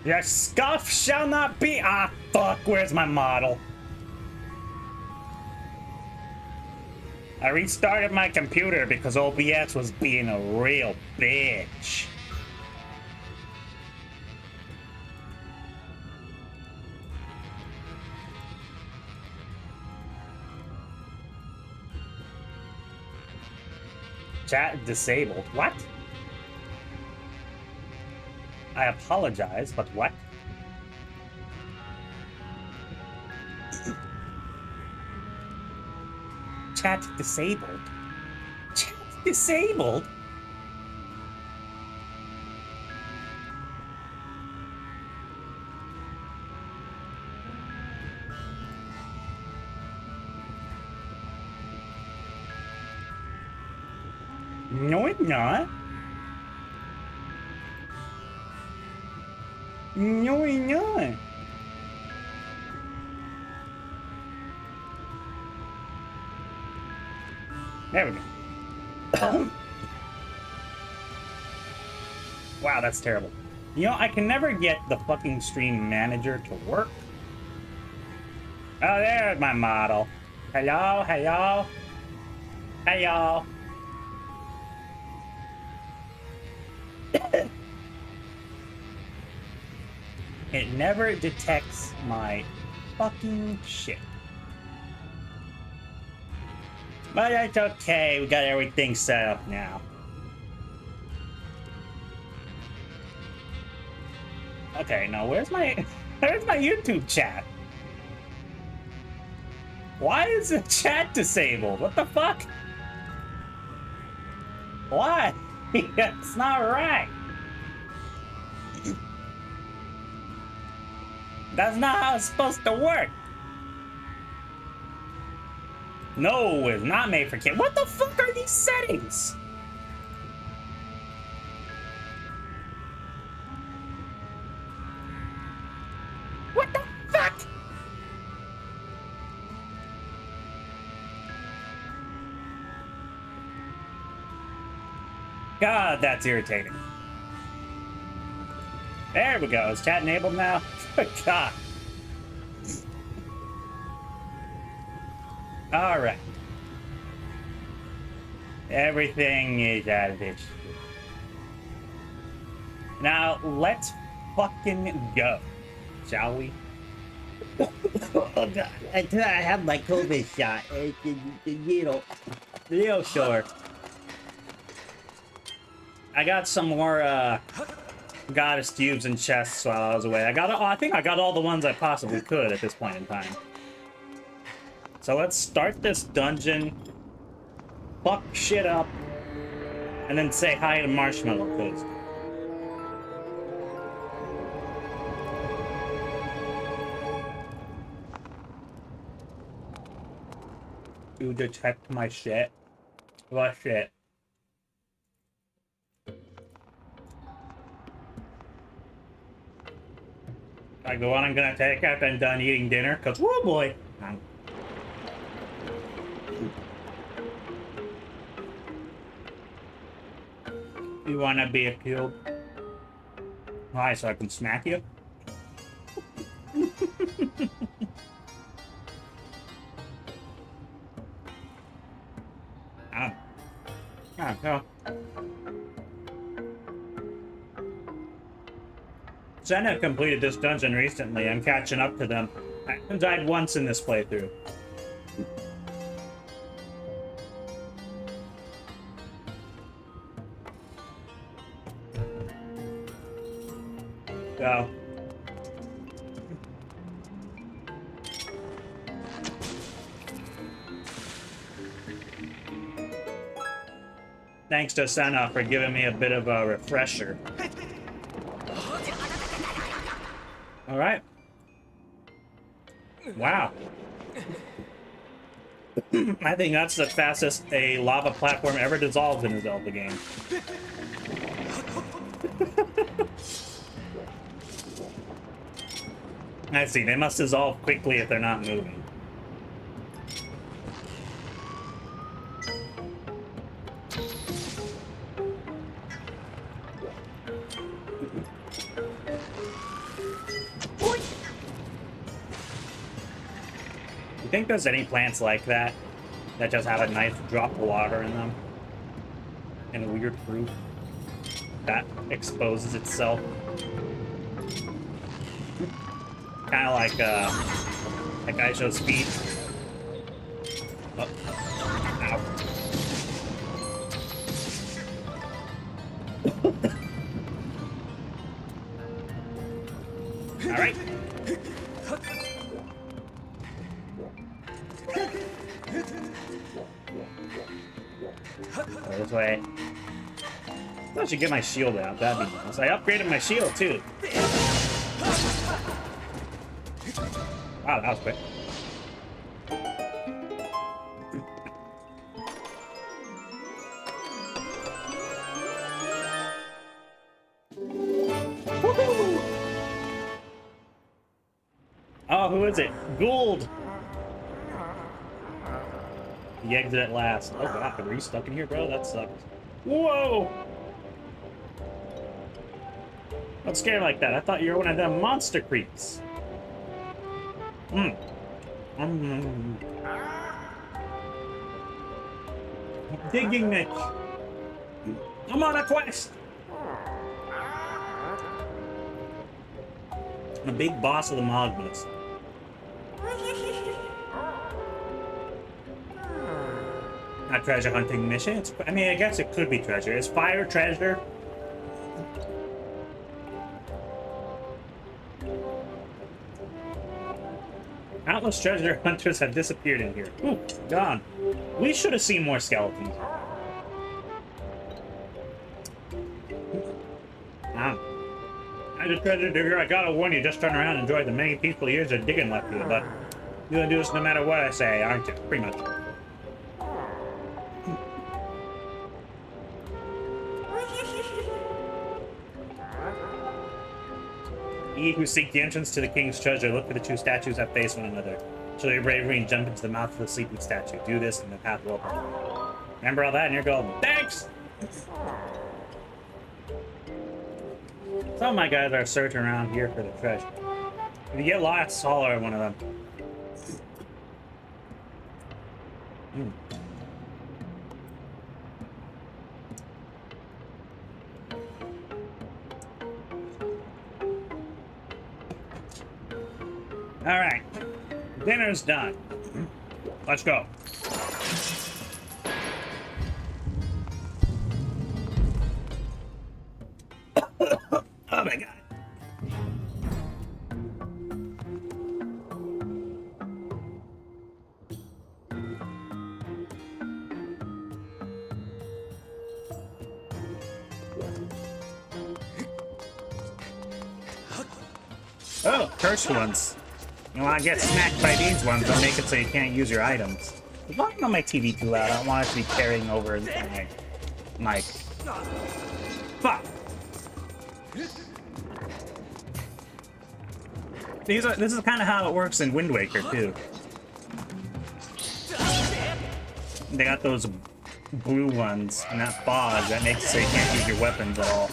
Your scuff shall not be. Ah, fuck. Where's my model? I restarted my computer because OBS was being a real bitch. Chat disabled. What? I apologize, but what? Chat disabled? Chat disabled? No, it's not. No, it's not. There we go. Wow, that's terrible. You know, I can never get the fucking stream manager to work. Oh, there's my model. Hello, hello. Hello. It never detects my fucking shit. But that's okay, we got everything set up now. Okay, now where's my YouTube chat? Why is the chat disabled? What the fuck? Why? It's not right. That's not how it's supposed to work. No, it's not made for kids. What the fuck are these settings? What the fuck? God, that's irritating. There we go. Is chat enabled now? God. All right. Everything is out of this. Now, let's fucking go. Shall we? Oh, God. Until I have my COVID shot. The little short. I got some more, goddess cubes and chests while I was away. I think I got all the ones I possibly could at this point in time. So let's start this dungeon, fuck shit up, and then say hi to Marshmallow, please. To detect my shit. What shit? Like the one I'm gonna take after I'm done eating dinner? Cause, whoa boy! You wanna be a cube? Why, so I can smack you? No. Senna completed this dungeon recently. I'm catching up to them. I haven't died once in this playthrough. So. Thanks to Senna for giving me a bit of a refresher. All right. Wow. I think that's the fastest a lava platform ever dissolved in a Zelda game. I see. They must dissolve quickly if they're not moving. think there's any plants like that that just have a nice drop of water in them? And a weird fruit that exposes itself? Kind of like I show's feet. Oh. Ow. All right. Go this way. I should get my shield out. That'd be nice. I upgraded my shield too. Wow, that was quick. Oh, who is it? Gould! The exit at last. Oh god, were you stuck in here, bro? That sucked. Whoa! Don't scare like that. I thought you were one of them monster creeps. Digging it. I'm on a quest. I'm a big boss of the Magnus. A treasure hunting mission. I mean, I guess it could be treasure. Is fire treasure? Countless treasure hunters have disappeared in here. Ooh, gone. We should have seen more skeletons. As a treasure digger, I gotta warn you, just turn around and enjoy the many peaceful years of digging left here, but you're gonna do this no matter what I say, aren't you? Pretty much. Ye who seek the entrance to the king's treasure, look for the two statues that face one another. Show your bravery and jump into the mouth of the sleeping statue. Do this and the path will open. Remember all that and you're golden. Thanks! Some of my guys are searching around here for the treasure. If you get lost, holler at one of them. All right, dinner's done. Let's go. Oh my god. Oh, cursed ones. You want to get smacked by these ones, they'll make it so you can't use your items. The volume on my TV too loud. I don't want it to be carrying over my mic. Fuck. This is kind of how it works in Wind Waker too. They got those blue ones and that fog that makes it so you can't use your weapons at all.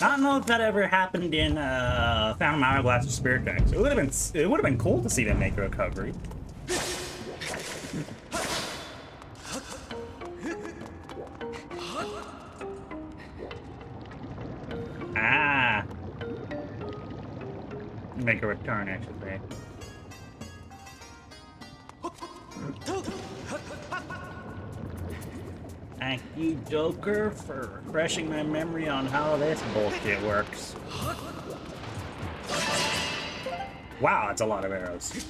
I don't know if that ever happened in Phantom Hourglass or Spirit Tracks. It would have been cool to see them make a recovery. Ah, make a return, I should say. Thank you, Joker, for refreshing my memory on how this bullshit works. Wow, that's a lot of arrows.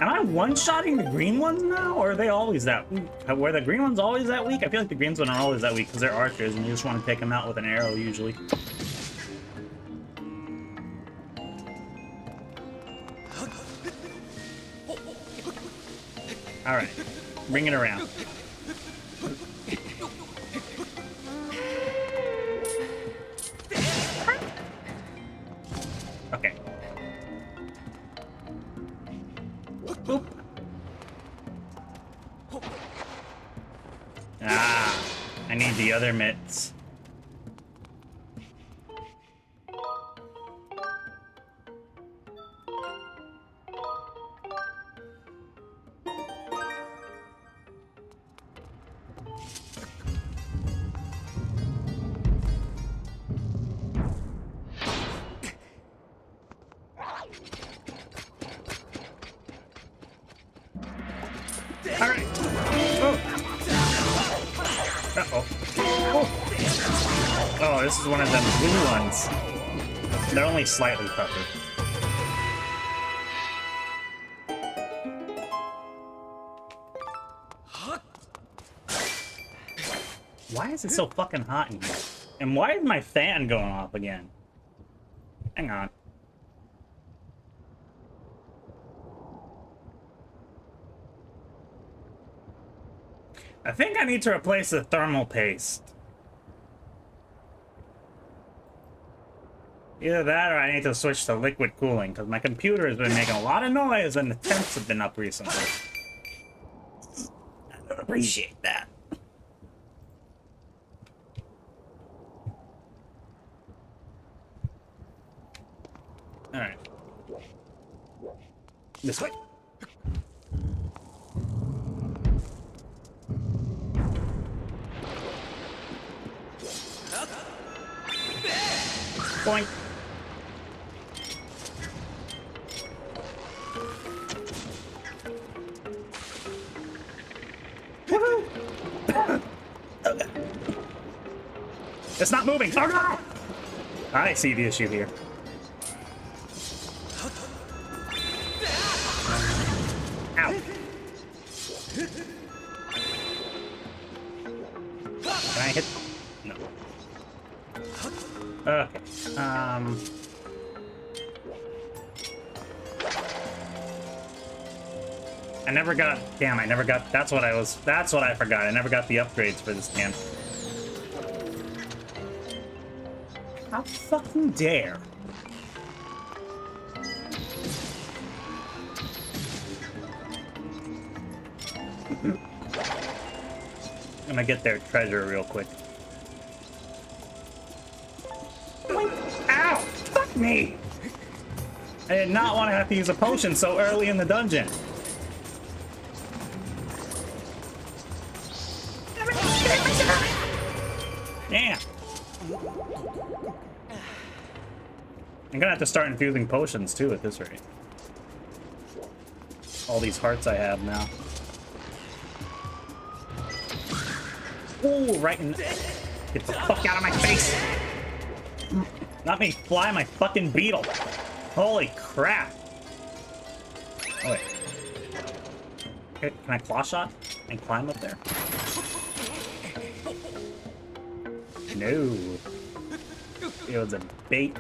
Am I one-shotting the green ones now, or are they always that weak? Were the green ones always that weak? I feel like the green ones are always that weak because they're archers and you just want to take them out with an arrow usually. Alright, bring it around. Okay. the other mitts. Alright. Oh. Uh-oh. Oh, this is one of them blue ones. They're only slightly tougher. Why is it so fucking hot in here? And why is my fan going off again? Hang on. I think I need to replace the thermal paste. Either that or I need to switch to liquid cooling, because my computer has been making a lot of noise and the temps have been up recently. I don't appreciate that. Alright. This way. Boink. Woohoo! Okay. It's not moving. Oh no! I see the issue here. Ow. Can I hit? No. Okay. I never got. Damn, I never got. That's what I forgot. I never got the upgrades for this game. How fucking dare! I'm gonna get their treasure real quick. Ow! Fuck me! I did not want to have to use a potion so early in the dungeon. Damn. I'm gonna have to start infusing potions too at this rate. All these hearts I have now. Ooh, right in. Get the fuck out of my face! Not me fly my fucking beetle. Holy crap. Oh wait. Okay, can I claw shot and climb up there? No. It was a bait.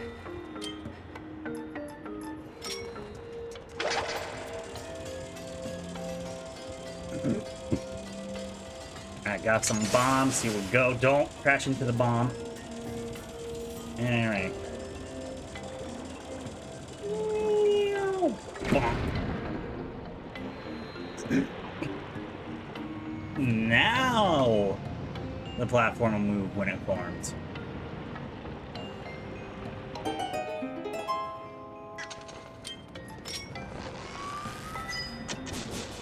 I got some bombs. Here we go. Don't crash into the bomb. Alright. Now the platform will move when it forms.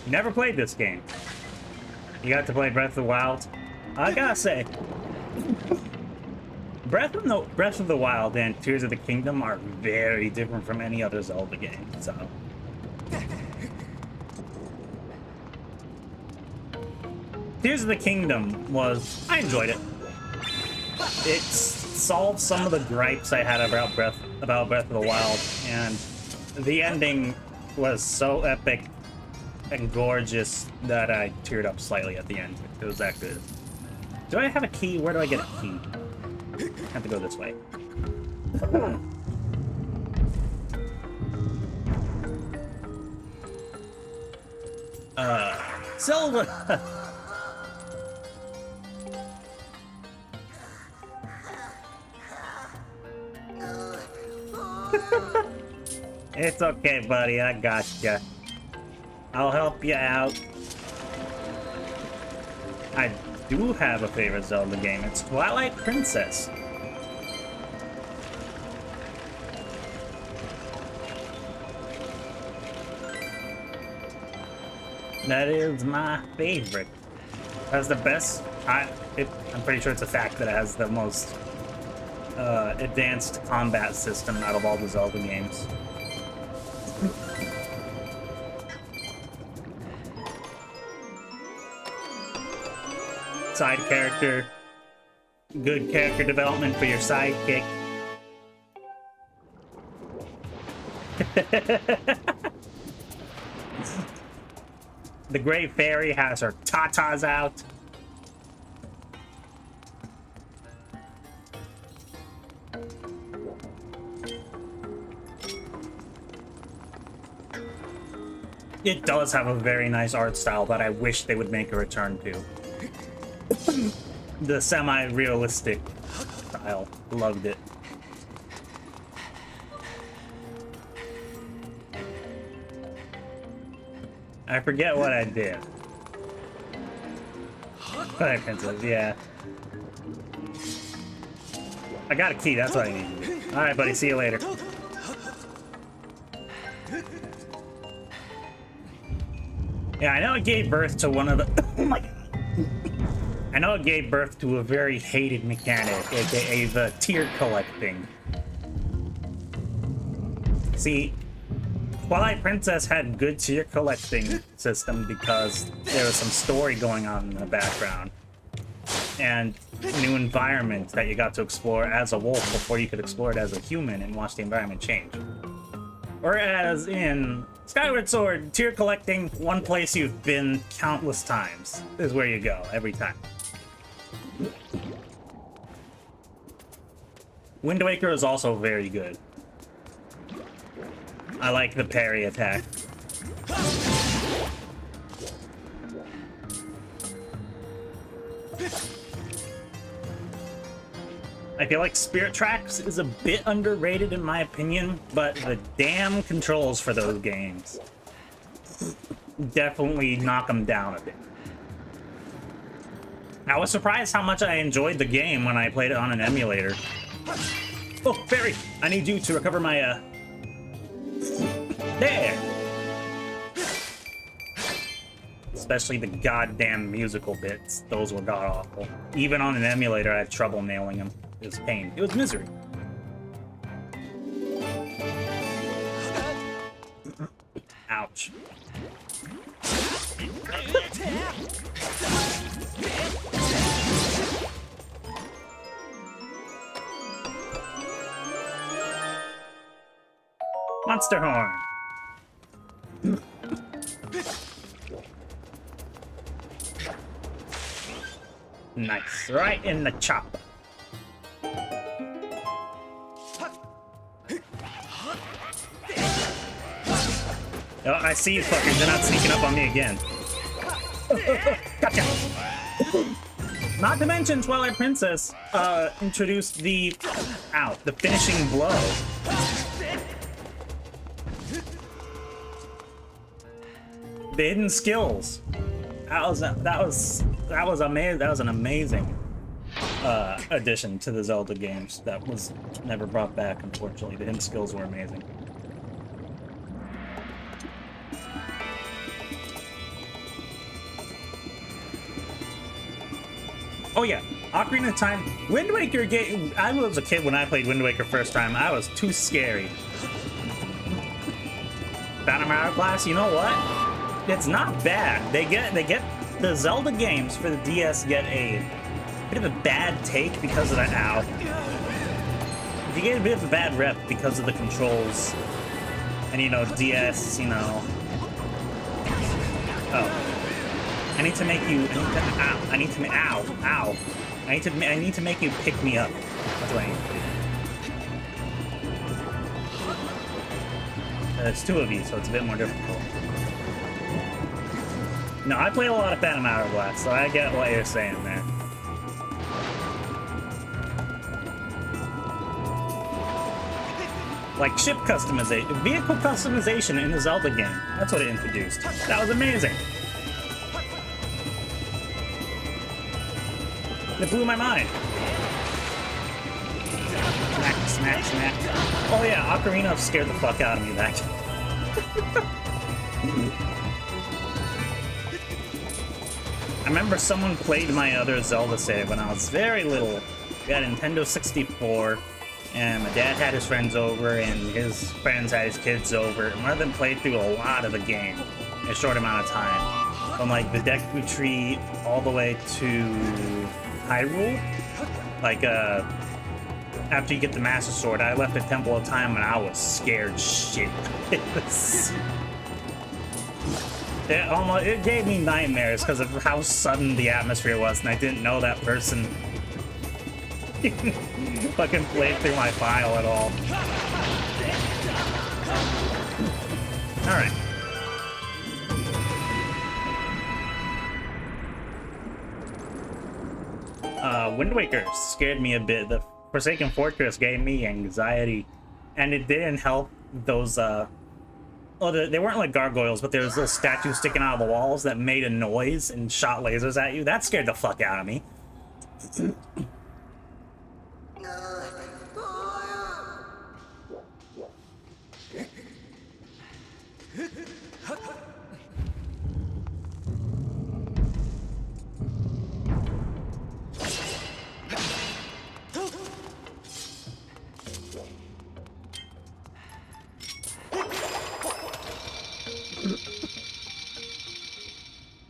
Never played this game. You got to play Breath of the Wild. I gotta say, Breath of the Wild and Tears of the Kingdom are very different from any other Zelda game. So, Tears of the Kingdom I enjoyed it. It solved some of the gripes I had about Breath of the Wild, and the ending was so epic and gorgeous that I teared up slightly at the end. It was that good. Do I have a key? Where do I get a key? I have to go this way. Zelda! It's okay, buddy. I gotcha. I'll help you out. do have a favorite Zelda game. It's Twilight Princess. That is my favorite. Has the best. I'm pretty sure it's a fact that it has the most advanced combat system out of all the Zelda games. Side character. Good character development for your sidekick. The Great Fairy has her tatas out. It does have a very nice art style that I wish they would make a return to. The semi-realistic style. Loved it. I forget what I did. Twilight Princess, yeah. I got a key, that's what I need to do. Alright, buddy, see you later. Yeah, I know it gave birth to one of the... Oh my god. I know it gave birth to a very hated mechanic, aka the tier collecting. See, Twilight Princess had good tier collecting system because there was some story going on in the background. And new environment that you got to explore as a wolf before you could explore it as a human and watch the environment change. Whereas in Skyward Sword, tier collecting, one place you've been countless times is where you go, every time. Wind Waker is also very good. I like the parry attack. I feel like Spirit Tracks is a bit underrated in my opinion, but the damn controls for those games definitely knock them down a bit. I was surprised how much I enjoyed the game when I played it on an emulator. Oh, Fairy! I need you to recover my, There! Especially the goddamn musical bits. Those were god-awful. Even on an emulator, I had trouble nailing them. It was pain. It was misery. Ouch. Monster Horn. Nice. Right in the chop. Oh, I see you fuckers. They're not sneaking up on me again. Gotcha. Not to mention, Twilight Princess introduced the finishing blow. The hidden skills. That was amazing. That was an amazing addition to the Zelda games. That was never brought back, unfortunately. The hidden skills were amazing. Oh yeah, Ocarina of Time. Wind Waker game. I was a kid when I played Wind Waker first time. I was too scary. Phantom Hourglass. You know what? It's not bad. They get the Zelda games for the DS get a bit of a bad take because of the You get a bit of a bad rep because of the controls, and you know DS. You know. Oh. I need to make you. I need to make you pick me up. That's what I need to do. There's two of you, so it's a bit more difficult. No, I play a lot of Phantom Hourglass, so I get what you're saying there. Like ship customization, vehicle customization in the Zelda game. That's what it introduced. That was amazing. It blew my mind. Smack, smack, smack. Oh yeah, Ocarina of scared the fuck out of me back. I remember someone played my other Zelda save when I was very little. We had a Nintendo 64, and my dad had his friends over, and his friends had his kids over, and one of them played through a lot of the game in a short amount of time. From like the Deku Tree all the way to Hyrule. Like, after you get the Master Sword, I left the Temple of Time and I was scared shit. It was... It gave me nightmares because of how sudden the atmosphere was, and I didn't know that person fucking played through my file at all. Alright. Wind Waker scared me a bit. The Forsaken Fortress gave me anxiety, and it didn't help those, well, they weren't like gargoyles, but there was little statues sticking out of the walls that made a noise and shot lasers at you. That scared the fuck out of me.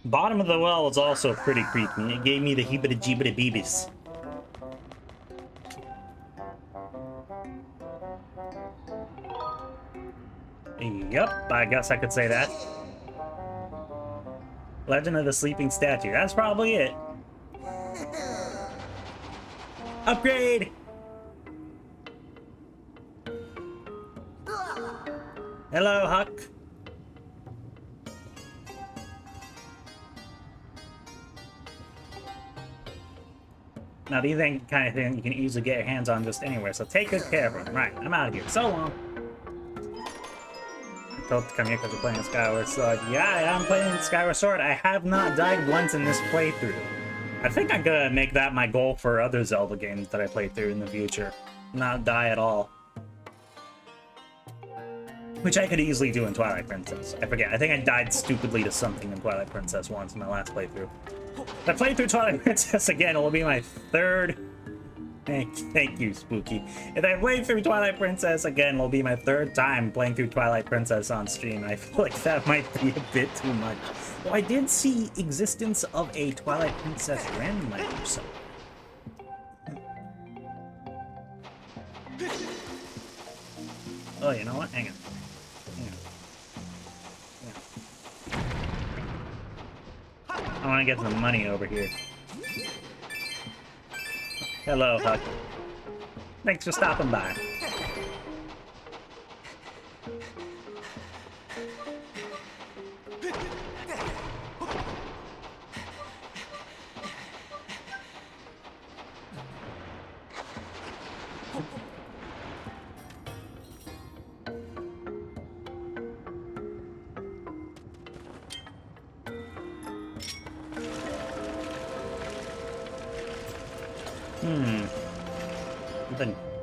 Bottom of the well was also pretty creepy. It gave me the heebity-jeebity-beebies. Yep, I guess I could say that. Legend of the Sleeping Statue. That's probably it. Upgrade! Hello, Huck. Now, these ain't kind of thing you can easily get your hands on just anywhere, so take good care of them. Right, I'm out of here. So long. I told to come here because we're playing Skyward Sword. Yeah, I'm playing Skyward Sword. I have not died once in this playthrough. I think I'm gonna make that my goal for other Zelda games that I play through in the future. Not die at all. Which I could easily do in Twilight Princess. I forget. I think I died stupidly to something in Twilight Princess once in my last playthrough. If I play through Twilight Princess again, it will be my third... Thank you, Spooky. If I play through Twilight Princess again, it will be my third time playing through Twilight Princess on stream. I feel like that might be a bit too much. Well, I did see existence of a Twilight Princess randomizer or something. Oh, you know what? Hang on. I want to get some money over here. Hello, Huck. Thanks for stopping by.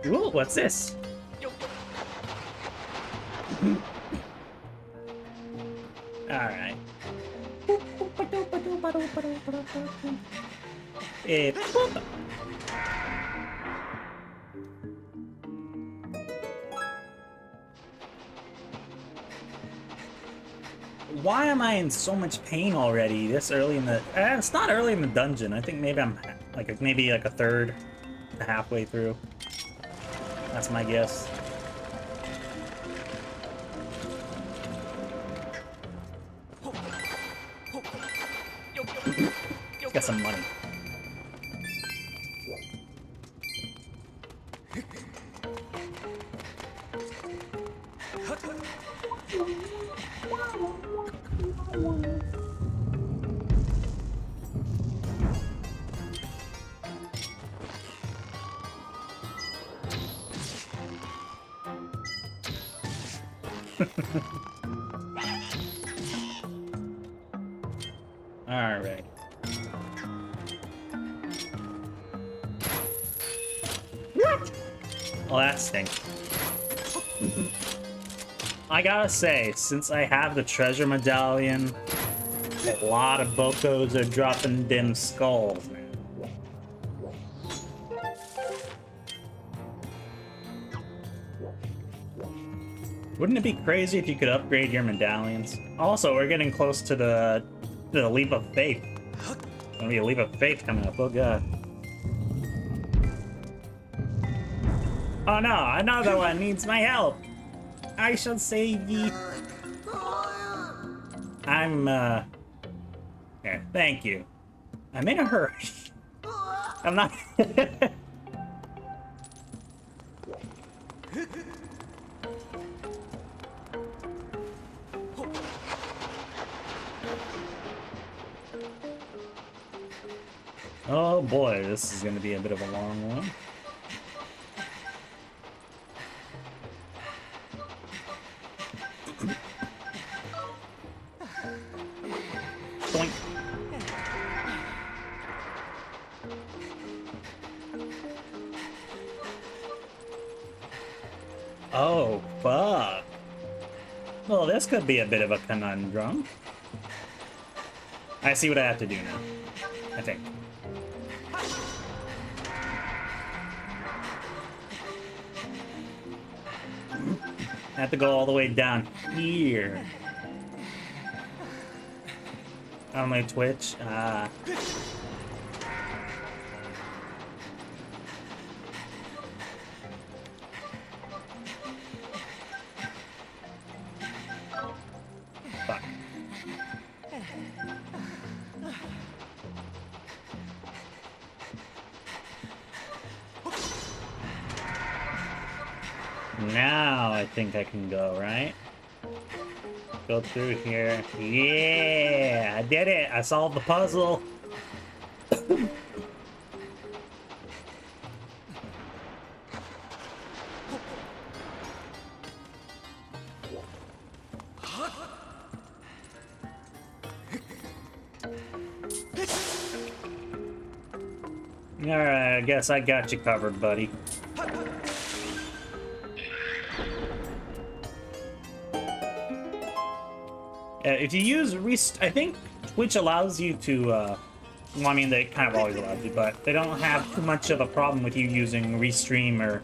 Ooh, what's this? Alright. Why am I in so much pain already this early in the... it's not early in the dungeon. I think maybe I'm maybe a third, halfway through. That's my guess. Let's get some money. Alright. Well, that stinks. I gotta say, since I have the treasure medallion, a lot of Bokos are dropping dim skulls, man. Wouldn't it be crazy if you could upgrade your medallions? Also, we're getting close to the leap of faith. Gonna be a leap of faith coming up. Oh god. Oh no, another one needs my help. I shall save ye. I'm here, thank you. I'm in a hurry. I'm not. Oh boy, this is gonna be a bit of a long one. Boink. Oh, fuck. Well, this could be a bit of a conundrum. I see what I have to do now, I think. I have to go all the way down here. On my Twitch. Fuck. Now I think I can go, right? Go through here. Yeah, I did it. I solved the puzzle. Alright, I guess I got you covered, buddy. If you use I think Twitch allows you to, well, I mean, they kind of always allow you, but they don't have too much of a problem with you using Restream or...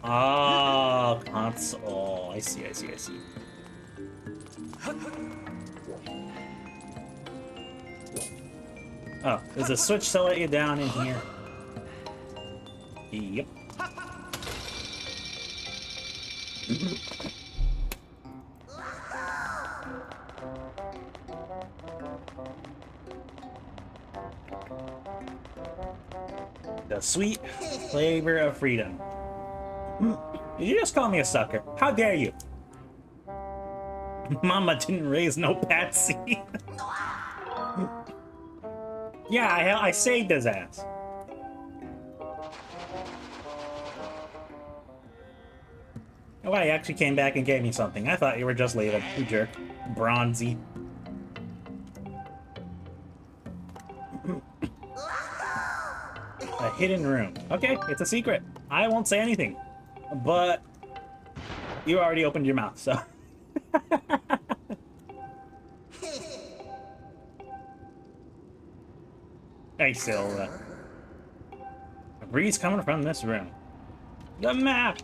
Oh, console. I see. Oh, there's a switch to let you down in here. Yep. The sweet flavor of freedom. Did you just call me a sucker? How dare you? Mama didn't raise no patsy. Yeah, I saved his ass. Oh, he actually came back and gave me something. I thought you were just leaving. You jerk. Bronzy. A hidden room. Okay, it's a secret. I won't say anything. But you already opened your mouth, so. Hey, Silva. A breeze coming from this room. The map!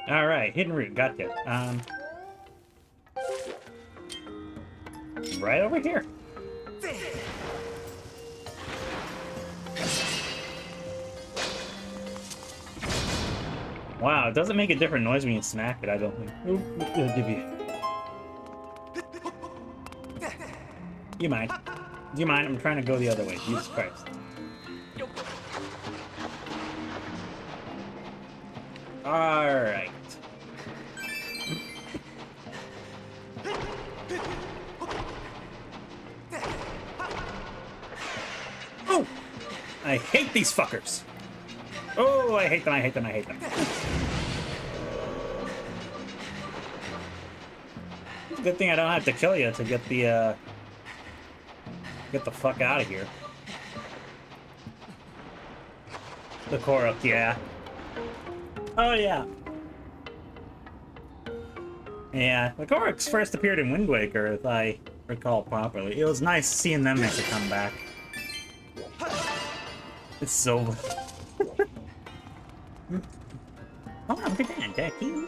Alright, hidden route, gotcha. Right over here. Wow, it doesn't make a different noise when you smack it, I don't think. Oop, it'll give you. You mind? Do you mind? I'm trying to go the other way. Jesus Christ. Alright. Oh! I hate these fuckers. Oh, I hate them, I hate them, I hate them. Good thing I don't have to kill you to get the fuck out of here. The Korok, yeah. Oh, yeah. Yeah, the Koroks first appeared in Wind Waker, if I recall properly. It was nice seeing them make a comeback. It's so... Oh, look at that, Decky.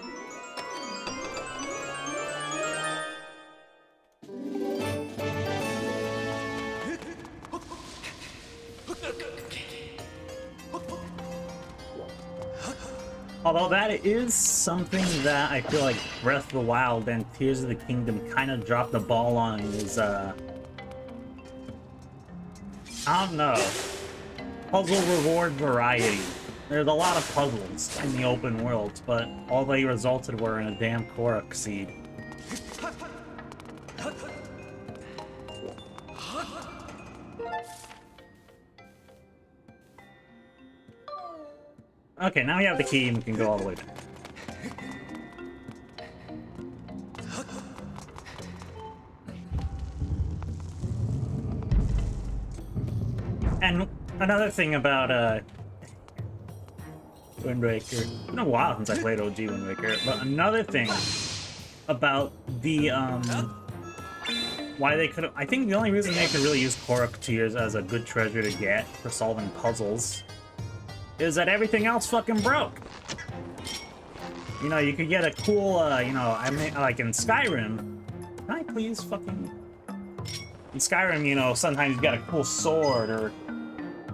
Although that is something that I feel like Breath of the Wild and Tears of the Kingdom kind of dropped the ball on is, I don't know, puzzle reward variety. There's a lot of puzzles in the open world, but all they resulted were in a damn Korok seed. Okay, now we have the key and we can go all the way back. And another thing about, Wind Waker. It's been a while since I played OG Wind Waker, but another thing about the, why they could... I think the only reason they could really use Korok Tears as a good treasure to get for solving puzzles is that everything else fucking broke. You know, you could get a cool, you know, I mean, like in Skyrim... Can I please fucking... In Skyrim, you know, sometimes you got a cool sword or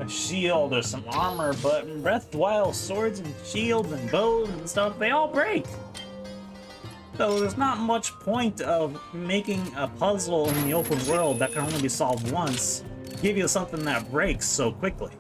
a shield or some armor, but in Breath of the Wild, swords and shields and bows and stuff, they all break. So there's not much point of making a puzzle in the open world that can only be solved once, give you something that breaks so quickly.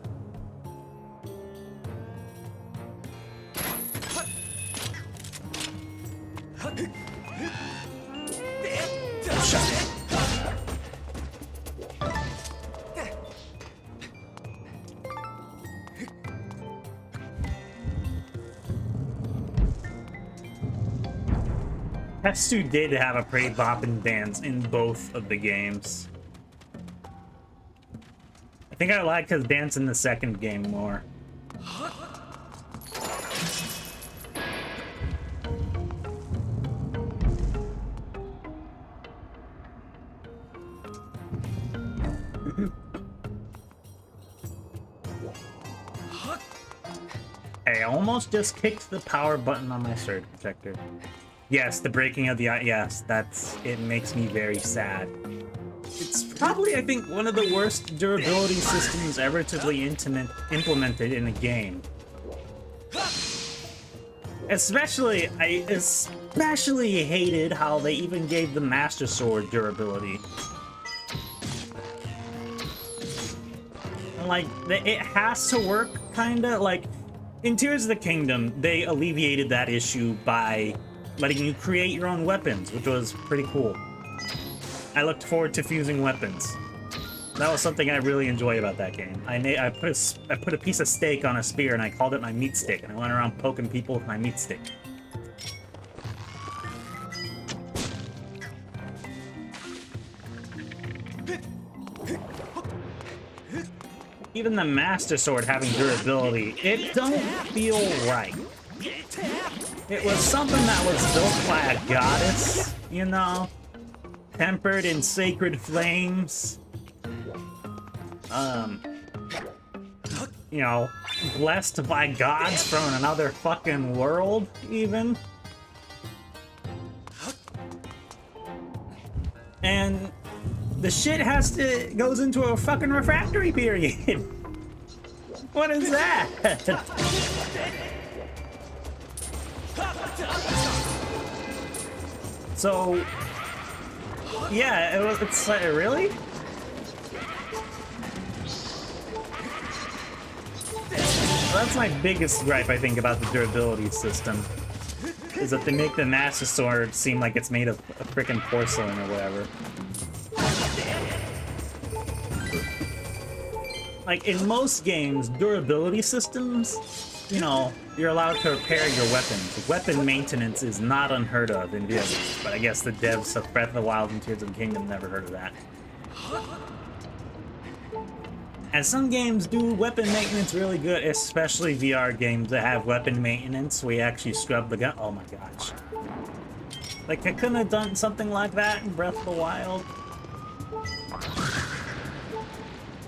Tetsu did have a pretty boppin' dance in both of the games. I think I liked his dance in the second game more. I almost just kicked the power button on my sword protector. Yes, the breaking of the eye. Yes, it makes me very sad. It's probably, I think, one of the worst durability systems ever to be implemented in a game. Especially, I especially hated how they even gave the Master Sword durability. Like, it has to work, kinda. Like, in Tears of the Kingdom, they alleviated that issue by letting you create your own weapons, which was pretty cool. I looked forward to fusing weapons. That was something I really enjoyed about that game. I put a piece of steak on a spear and I called it my meat stick, and I went around poking people with my meat stick. Even the Master Sword having durability, it don't feel right. It was something that was built by a goddess, you know? Tempered in sacred flames. You know, blessed by gods from another fucking world, even. And the shit goes into a fucking refractory period. What is that? So, yeah, it's like, really? That's my biggest gripe, I think, about the durability system. Is that they make the Master Sword seem like it's made of a frickin' porcelain or whatever. like in most games, durability systems, you know, you're allowed to repair your weapons. Weapon maintenance is not unheard of in video games, but I guess the devs of Breath of the Wild and Tears of the Kingdom never heard of that. And some games do weapon maintenance really good, especially VR games that have weapon maintenance where you actually scrub the gun. Oh my gosh. Like, I couldn't have done something like that in Breath of the Wild.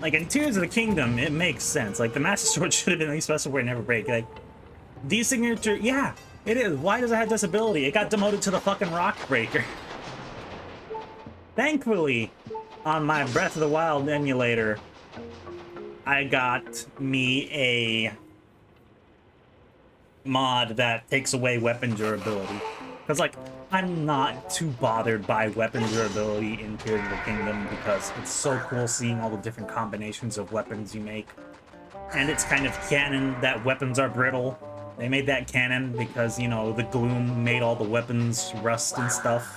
Like, in Tears of the Kingdom, it makes sense. Like, the Master Sword should have been at least special where it never break. Like, designature, yeah, it is. Why does it have disability? It got demoted to the fucking Rock Breaker. Thankfully, on my Breath of the Wild emulator, I got me a mod that takes away weapon durability. Because, like, I'm not too bothered by weapon durability in Tears of the Kingdom because it's so cool seeing all the different combinations of weapons you make. And it's kind of canon that weapons are brittle. They made that canon because, you know, the gloom made all the weapons rust and stuff.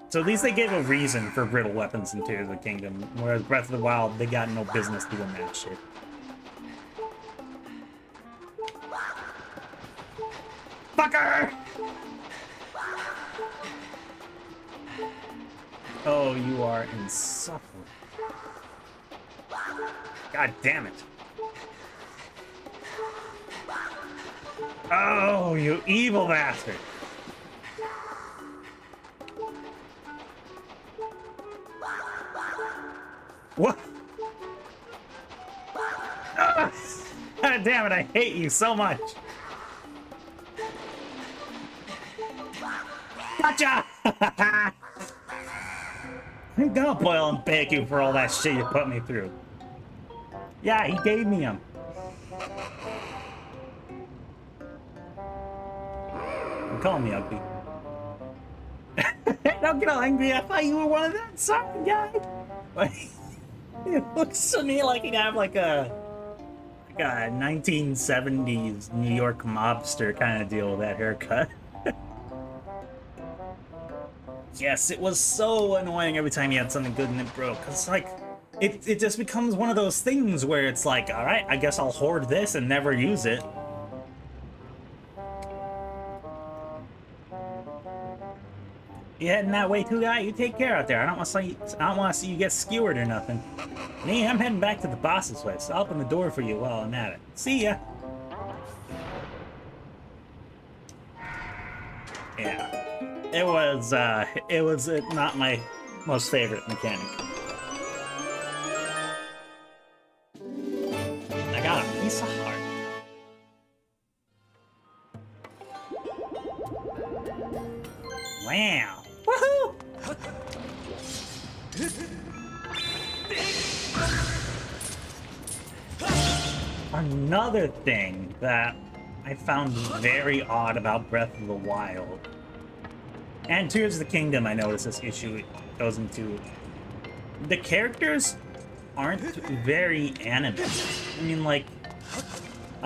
So at least they gave a reason for brittle weapons in Tears of the Kingdom, whereas Breath of the Wild, they got no business doing that shit. Fucker! Oh, you are insufferable. God damn it. Oh, you evil bastard. What? God damn it, I hate you so much. Gotcha! I'm gonna boil and bake you for all that shit you put me through. Yeah, he gave me him. Don't call me ugly. Don't get all angry. I thought you were one of that sorry guy. It looks to me like you have like a 1970s New York mobster kind of deal with that haircut. Yes, it was so annoying every time you had something good and it broke. It's like, it just becomes one of those things where it's like, all right, I guess I'll hoard this and never use it. You heading that way too, guy? You take care out there. I don't want to see you get skewered or nothing. Me, I'm heading back to the boss's place. I'll open the door for you while I'm at it. See ya. Yeah. It was not my most favorite mechanic. I got a piece of heart. Wow. Woohoo! Another thing that I found very odd about Breath of the Wild, and Tears of the Kingdom, I noticed this issue goes into, the characters aren't very animated. I mean, like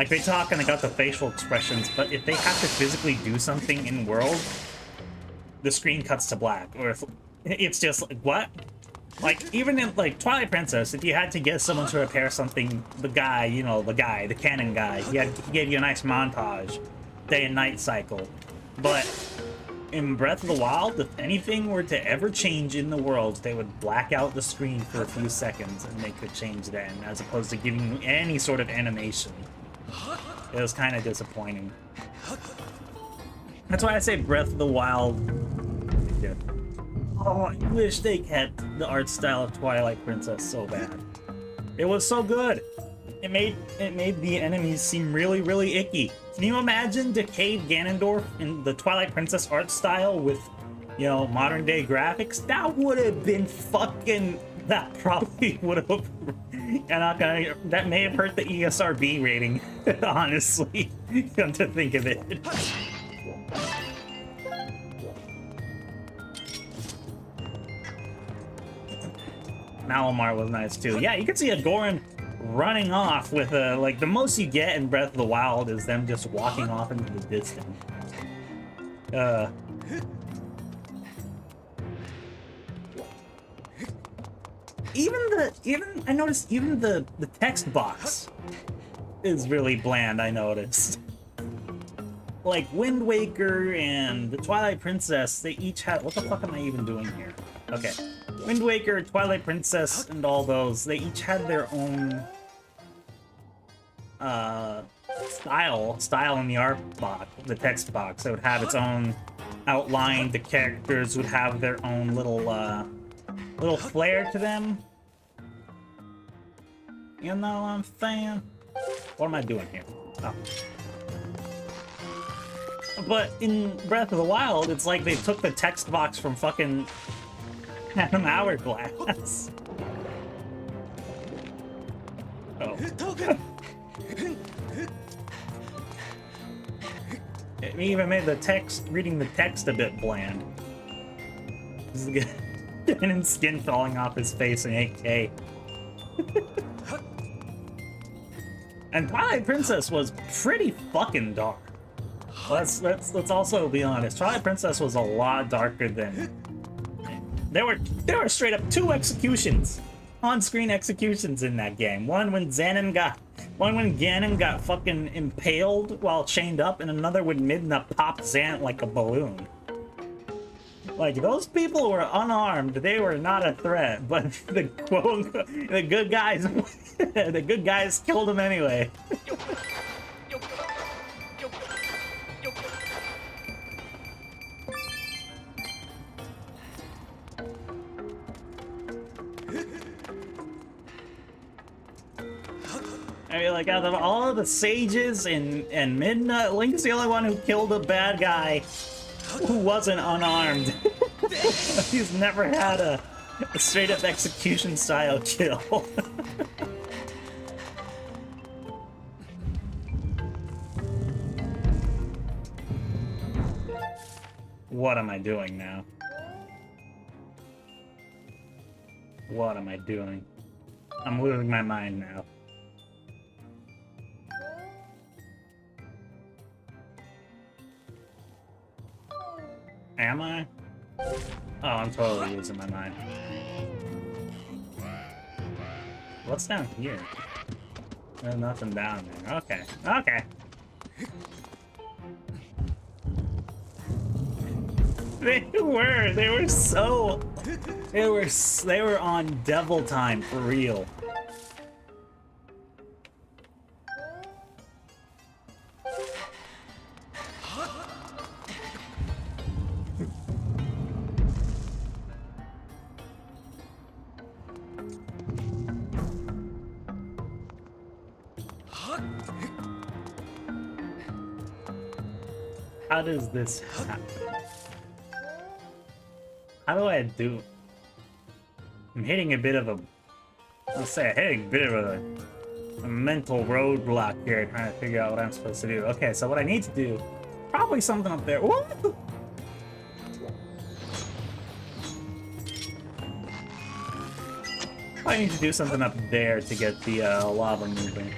they talk and they got the facial expressions, but if they have to physically do something in world, the screen cuts to black, or if it's just like, what? Like, even in, like, Twilight Princess, if you had to get someone to repair something, the guy, you know, the canon guy, he gave you a nice montage, day and night cycle. But in Breath of the Wild, if anything were to ever change in the world, they would black out the screen for a few seconds and make the change then, as opposed to giving you any sort of animation. It was kind of disappointing. That's why I say Breath of the Wild. Yeah. Oh, I wish they kept the art style of Twilight Princess so bad. It was so good. It made the enemies seem really, really icky. Can you imagine Decayed Ganondorf in the Twilight Princess art style with, you know, modern day graphics? That would have been fucking. That probably would have. That may have hurt the ESRB rating. Honestly, come to think of it. Malamar was nice too. Yeah, you could see a Goron running off with a, like, the most you get in Breath of the Wild is them just walking off into the distance. even I noticed even the text box is really bland. I noticed. Like Wind Waker and the Twilight Princess, they each had. What the fuck am I even doing here? Okay, Wind Waker, Twilight Princess, and all those, they each had their own style in the art box, the text box. It would have its own outline. The characters would have their own little flair to them. You know what I'm saying? What am I doing here? Oh. But in Breath of the Wild, it's like they took the text box from fucking Adam Hourglass. Oh. It even made the text, reading the text, a bit bland. This is getting skin falling off his face in 8K. And Twilight Princess was pretty fucking dark. Let's also be honest. Twilight Princess was a lot darker than. There were straight up 2 executions, on-screen executions in that game. One when Ganon got fucking impaled while chained up, and another when Midna popped Zant like a balloon. Like, those people were unarmed. They were not a threat, but the good guys, the good guys killed them anyway. I mean, like, out of all of the sages and Midna, Link's the only one who killed a bad guy who wasn't unarmed. He's never had a straight-up execution-style kill. What am I doing now? What am I doing? I'm losing my mind now. Am I? Oh, I'm totally losing my mind. What's down here? There's nothing down there. Okay. Okay. They were on devil time for real. How does this happen? How do I do? I'm hitting a bit of a... Let's say I'm hitting a bit of a mental roadblock here, trying to figure out what I'm supposed to do. Okay, so what I need to do... Probably something up there. What? I need to do something up there to get the lava moving.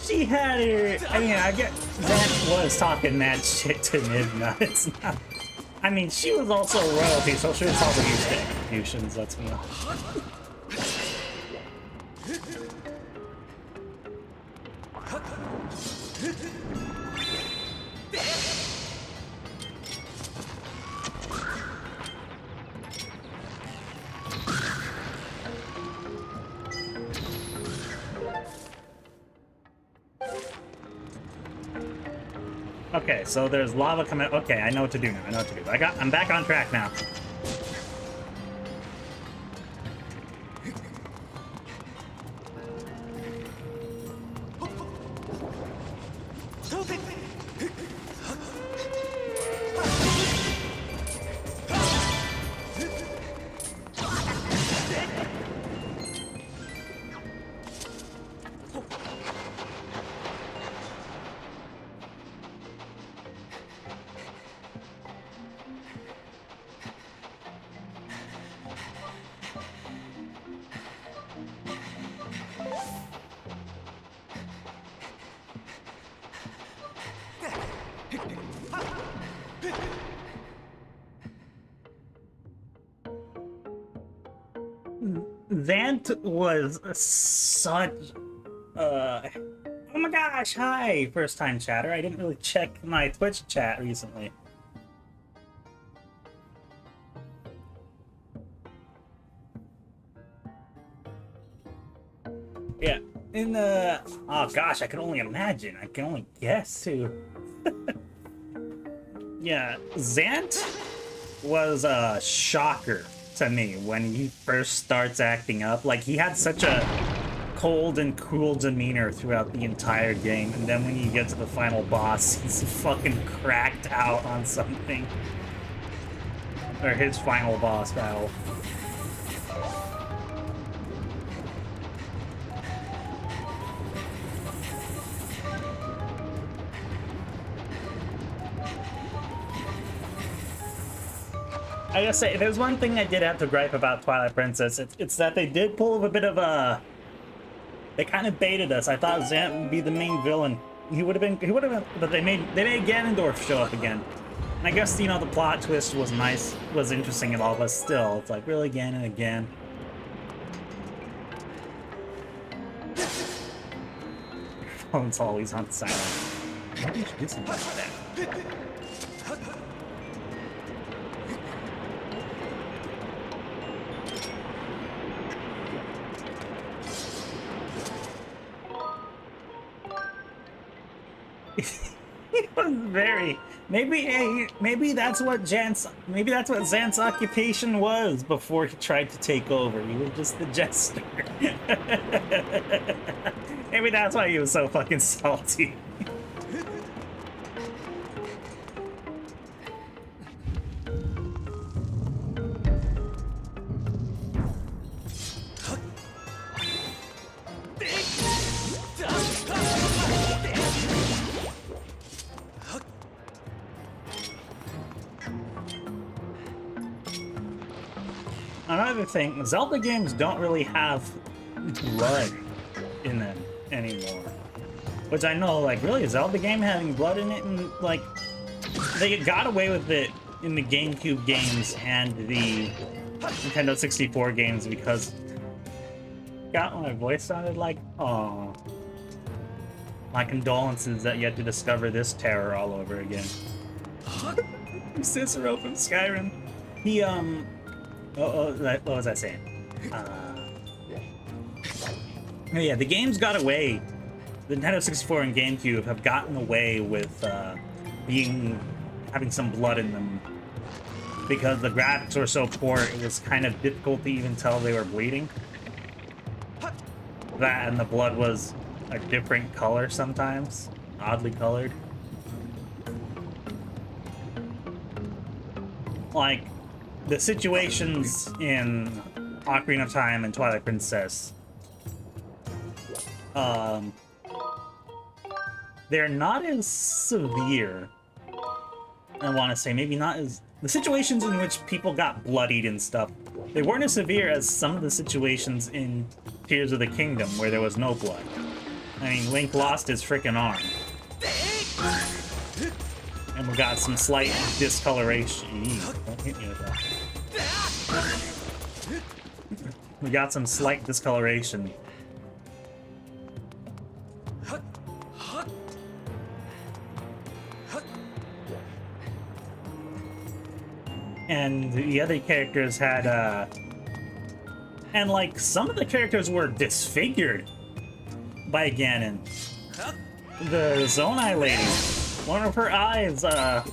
She had her. I mean, I get that was talking mad shit to Midna. It's not. I mean, she was also royalty, so she was probably used to executions. Let's be honest. Okay, so there's lava coming. Okay, I know what to do now. I know what to do. I'm back on track now. Zant was such oh my gosh, hi, first time chatter. I didn't really check my Twitch chat recently. Yeah, in the oh gosh, I can only imagine. I can only guess who. Yeah, Zant was a shocker to me when he first starts acting up. Like, he had such a cold and cruel demeanor throughout the entire game, and then when you get to the final boss, he's fucking cracked out on something. Or his final boss battle. I gotta say, there's one thing I did have to gripe about Twilight Princess. It's that they did pull a bit of a... They kind of baited us. I thought Zant would be the main villain. He would have been, but they made Ganondorf show up again. And I guess, you know, the plot twist was nice, was interesting and all, but still, it's like, really again and again. Your phone's always on silent. Maybe you should do something like that. He was very... Maybe that's what Zant's occupation was before he tried to take over. He was just the jester. Maybe that's why he was so fucking salty. Another thing, Zelda games don't really have blood in them anymore. Which I know, like, really, a Zelda game having blood in it, and, like, they got away with it in the GameCube games and the Nintendo 64 games because... God, my voice sounded like... Oh. My condolences that you had to discover this terror all over again. Cicero from Skyrim. He, what was I saying? Yeah, the games got away. The Nintendo 64 and GameCube have gotten away with having some blood in them because the graphics were so poor. It was kind of difficult to even tell they were bleeding. That and the blood was a different color sometimes, oddly colored. Like, the situations in Ocarina of Time and Twilight Princess, they're not as severe. I want to say, maybe not as... The situations in which people got bloodied and stuff, they weren't as severe as some of the situations in Tears of the Kingdom, where there was no blood. I mean, Link lost his frickin' arm. And we got some slight discoloration. Eesh, don't hit me with that. We got some slight discoloration. And the other characters had, and like, some of the characters were disfigured by Ganon. The Zonai lady, one of her eyes,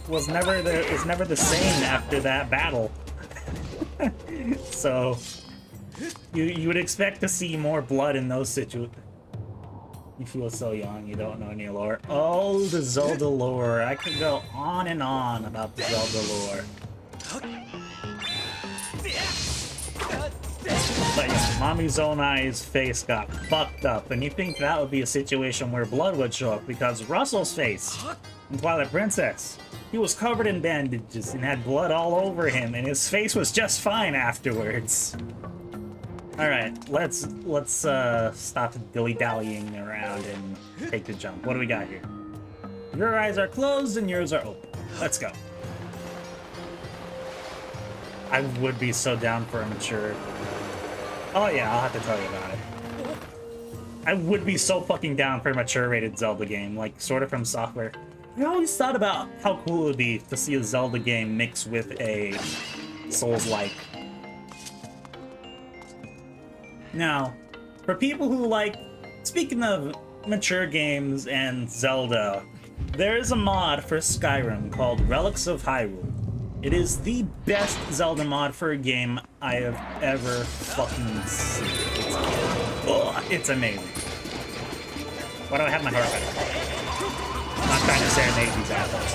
was never the same after that battle. So, you would expect to see more blood in those situations. You feel so young, you don't know any lore. Oh, the Zelda lore. I could go on and on about the Zelda lore. But yeah, Mommy Zonai's face got fucked up, and you think that would be a situation where blood would show up, because Russell's face in Twilight Princess, he was covered in bandages and had blood all over him, and his face was just fine afterwards. Alright, let's stop dilly-dallying around and take the jump. What do we got here? Your eyes are closed and yours are open. Let's go. I would be so down for a mature. Oh yeah, I'll have to tell you about it. I would be so fucking down for a mature-rated Zelda game, like, sort of from Software. I always thought about how cool it would be to see a Zelda game mix with a Souls-like. Now, for people who like, speaking of mature games and Zelda, there is a mod for Skyrim called Relics of Hyrule. It is the best Zelda mod for a game I have ever fucking seen. It's amazing. Why do I have my heart back? I'm not trying to serenade these assholes.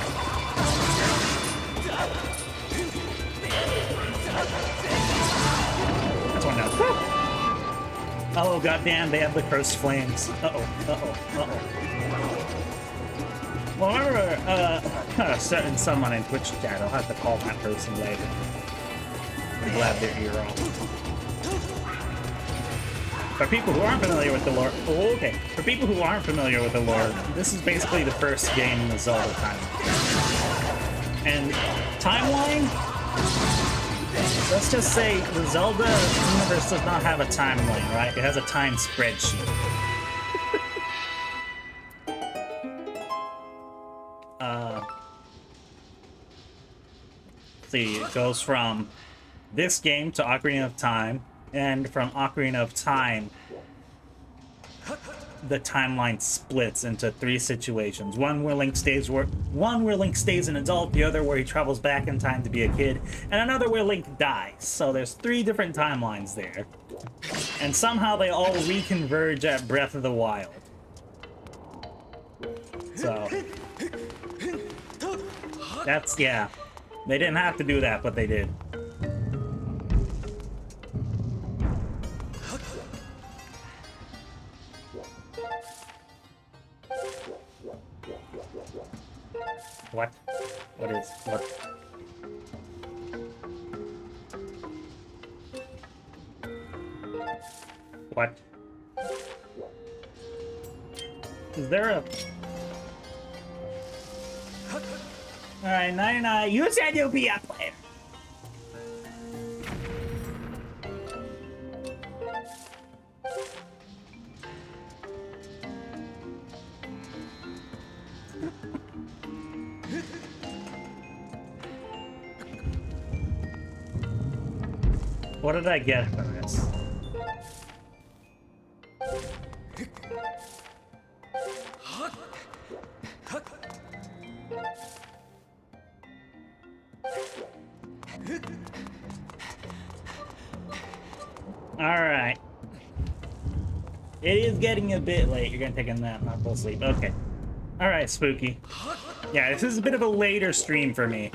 That's one down. Oh, goddamn, they have the cursed flames. Uh-oh. Well, I remember certain someone in Twitch chat. I'll have to call that person later. I'm glad they're here all. For people who aren't familiar with the lore, For people who aren't familiar with the lore, this is basically the first game in the Zelda timeline. And timeline? Let's just say the Zelda universe does not have a timeline, right? It has a time spreadsheet. See, it goes from this game to Ocarina of Time, and from Ocarina of Time, the timeline splits into 3 situations. One where Link stays an adult, the other where he travels back in time to be a kid, and another where Link dies. So there's 3 different timelines there. And somehow they all reconverge at Breath of the Wild. So that's, yeah. They didn't have to do that, but they did. What? What? What? Is there a... Alright, 99. You said you'll be up later. What did I get from this? Alright. It is getting a bit late. You're gonna take a nap, not full sleep. Okay. Alright, Spooky. Yeah, this is a bit of a later stream for me.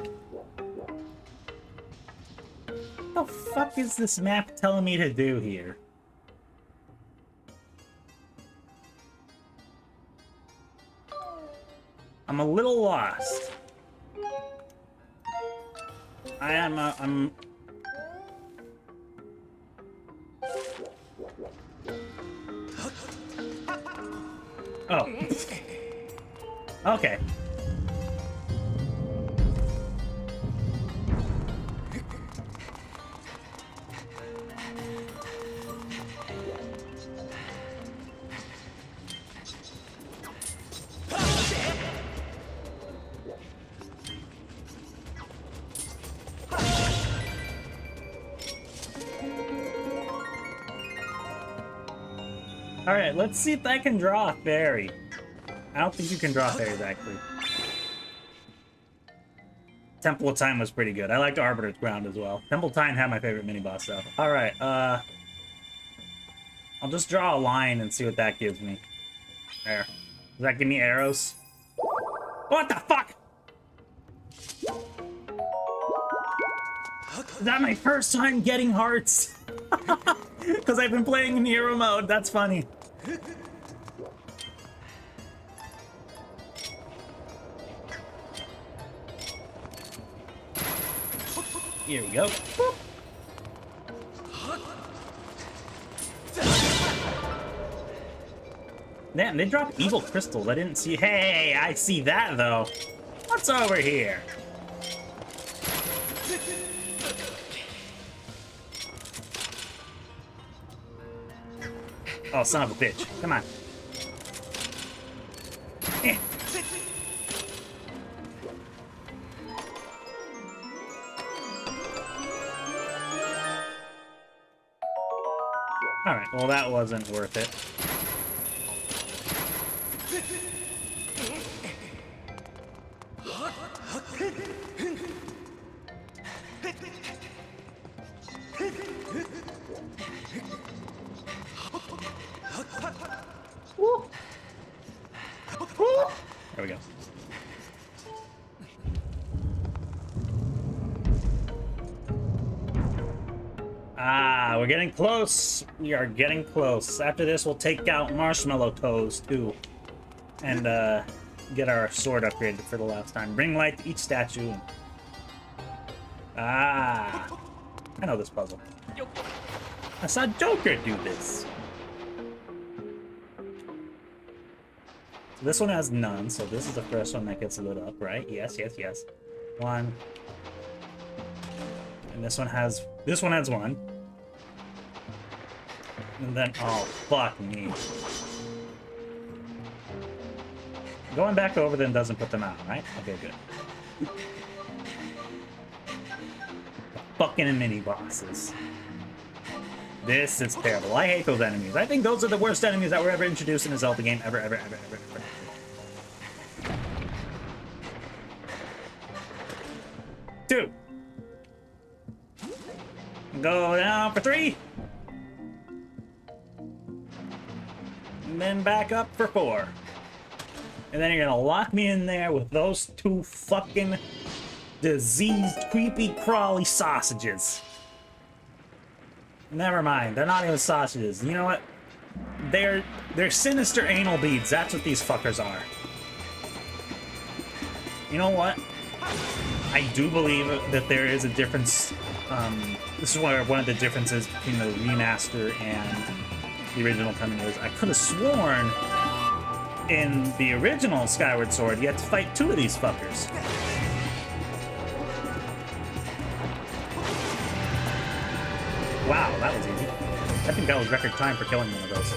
What the fuck is this map telling me to do here? I'm a little lost. I'm... Oh. Okay. Alright, let's see if I can draw a fairy. I don't think you can draw fairies, actually. Temple of Time was pretty good. I liked Arbiter's Ground as well. Temple of Time had my favorite mini-boss, though. Alright, I'll just draw a line and see what that gives me. There. Does that give me arrows? What the fuck? Is that my first time getting hearts? Because I've been playing in hero mode. That's funny. Here we go. Boop. Damn, they dropped evil crystals. I didn't see. Hey, I see that though. What's over here? Oh, son of a bitch. Come on. Eh. Alright, well that wasn't worth it. There we go. Ah, we're getting close. We are getting close. After this, we'll take out Marshmallow Toes, too. And, get our sword upgraded for the last time. Bring light to each statue. Ah. I know this puzzle. I saw Joker do this. So this one has none, so this is the first one that gets lit up, right? Yes, yes, yes. One. And this one has one. And then, oh, fuck me. Going back over them doesn't put them out, right? Okay, good. Fucking mini bosses. This is terrible. I hate those enemies. I think those are the worst enemies that were ever introduced in a Zelda game. Ever. Two. Go down for 3. And then back up for 4. And then you're gonna lock me in there with those 2 fucking diseased, creepy, crawly sausages. Never mind, they're not even sausages. You know what? They're sinister anal beads. That's what these fuckers are. You know what? I do believe that there is a difference. This is one of the differences between the remaster and the original coming is. I could have sworn in the original Skyward Sword you had to fight 2 of these fuckers. Wow, that was easy. I think that was record time for killing one of those.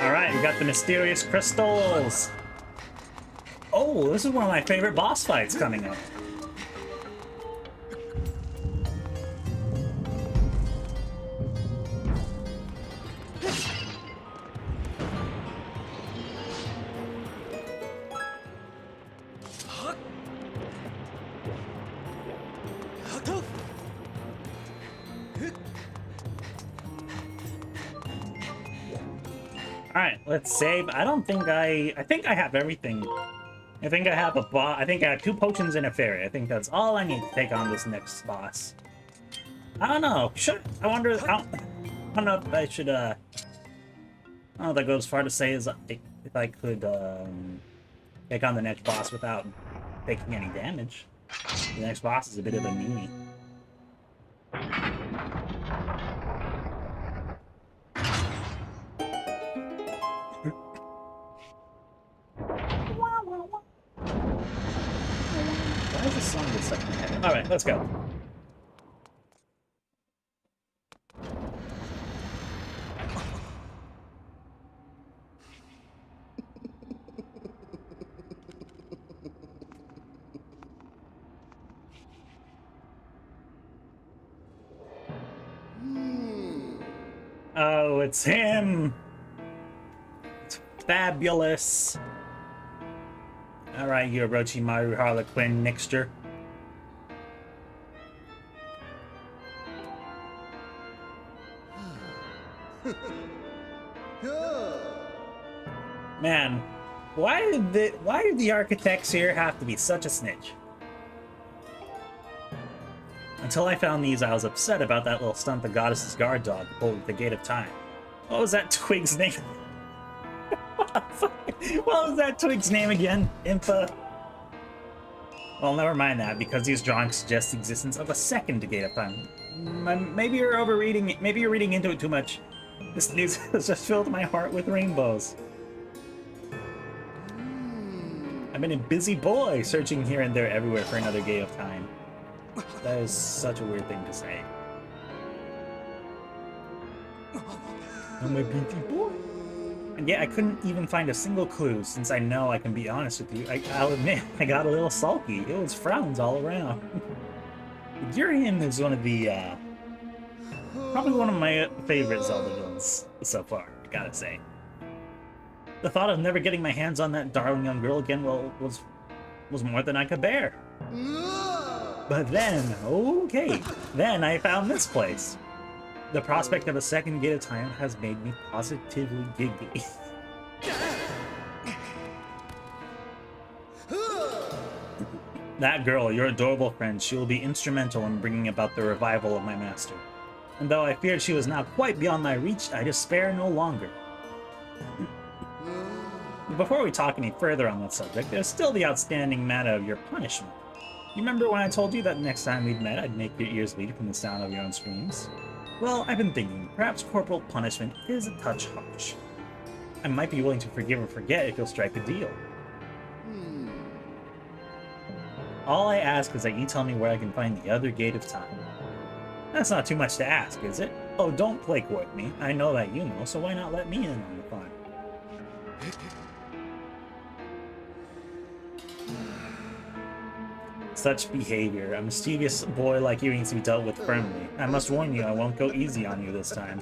Alright, we got the mysterious crystals. Oh, this is one of my favorite boss fights coming up. Alright, let's save. I think I have everything. I think I have I think I have 2 potions and a fairy. I think that's all I need to take on this next boss. I don't know. I wonder. I don't know if I should. I don't know if that goes far to say is if I could take on the next boss without taking any damage. The next boss is a bit of a meanie. Why is this song get stuck in my head? Alright, let's go. Oh, it's him! It's fabulous! Alright, you Orochimaru Harlequin mixture. Man, why did the architects here have to be such a snitch? Until I found these, I was upset about that little stunt the goddess's guard dog pulled at the Gate of Time. What was that twig's name? What was that twig's name again? Impa? Well, never mind that, because these drawings suggest the existence of a second Gate of Time. Maybe you're overreading it. Maybe you're reading into it too much. This news has just filled my heart with rainbows. I've been a busy boy, searching here and there everywhere for another Gate of Time. That is such a weird thing to say. I'm a busy boy. And yet I couldn't even find a single clue. Since I know I can be honest with you, I'll admit I got a little sulky. It was frowns all around. Durian is one of the, probably one of my favorite Zelda villains so far, I gotta say. The thought of never getting my hands on that darling young girl again, well, was more than I could bear. But then, okay, then I found this place. The prospect of a second Gate of Time has made me positively giggly. That girl, your adorable friend, she will be instrumental in bringing about the revival of my master. And though I feared she was now quite beyond my reach, I despair no longer. Before we talk any further on that subject, there's still the outstanding matter of your punishment. You remember when I told you that next time we'd met, I'd make your ears bleed from the sound of your own screams? Well, I've been thinking, perhaps corporal punishment is a touch harsh. I might be willing to forgive or forget if you'll strike a deal. All I ask is that you tell me where I can find the other Gate of Time. That's not too much to ask, is it? Oh, don't play court me. I know that you know, so why not let me in on the fun? Such behavior. A mischievous boy like you needs to be dealt with firmly. I must warn you, I won't go easy on you this time.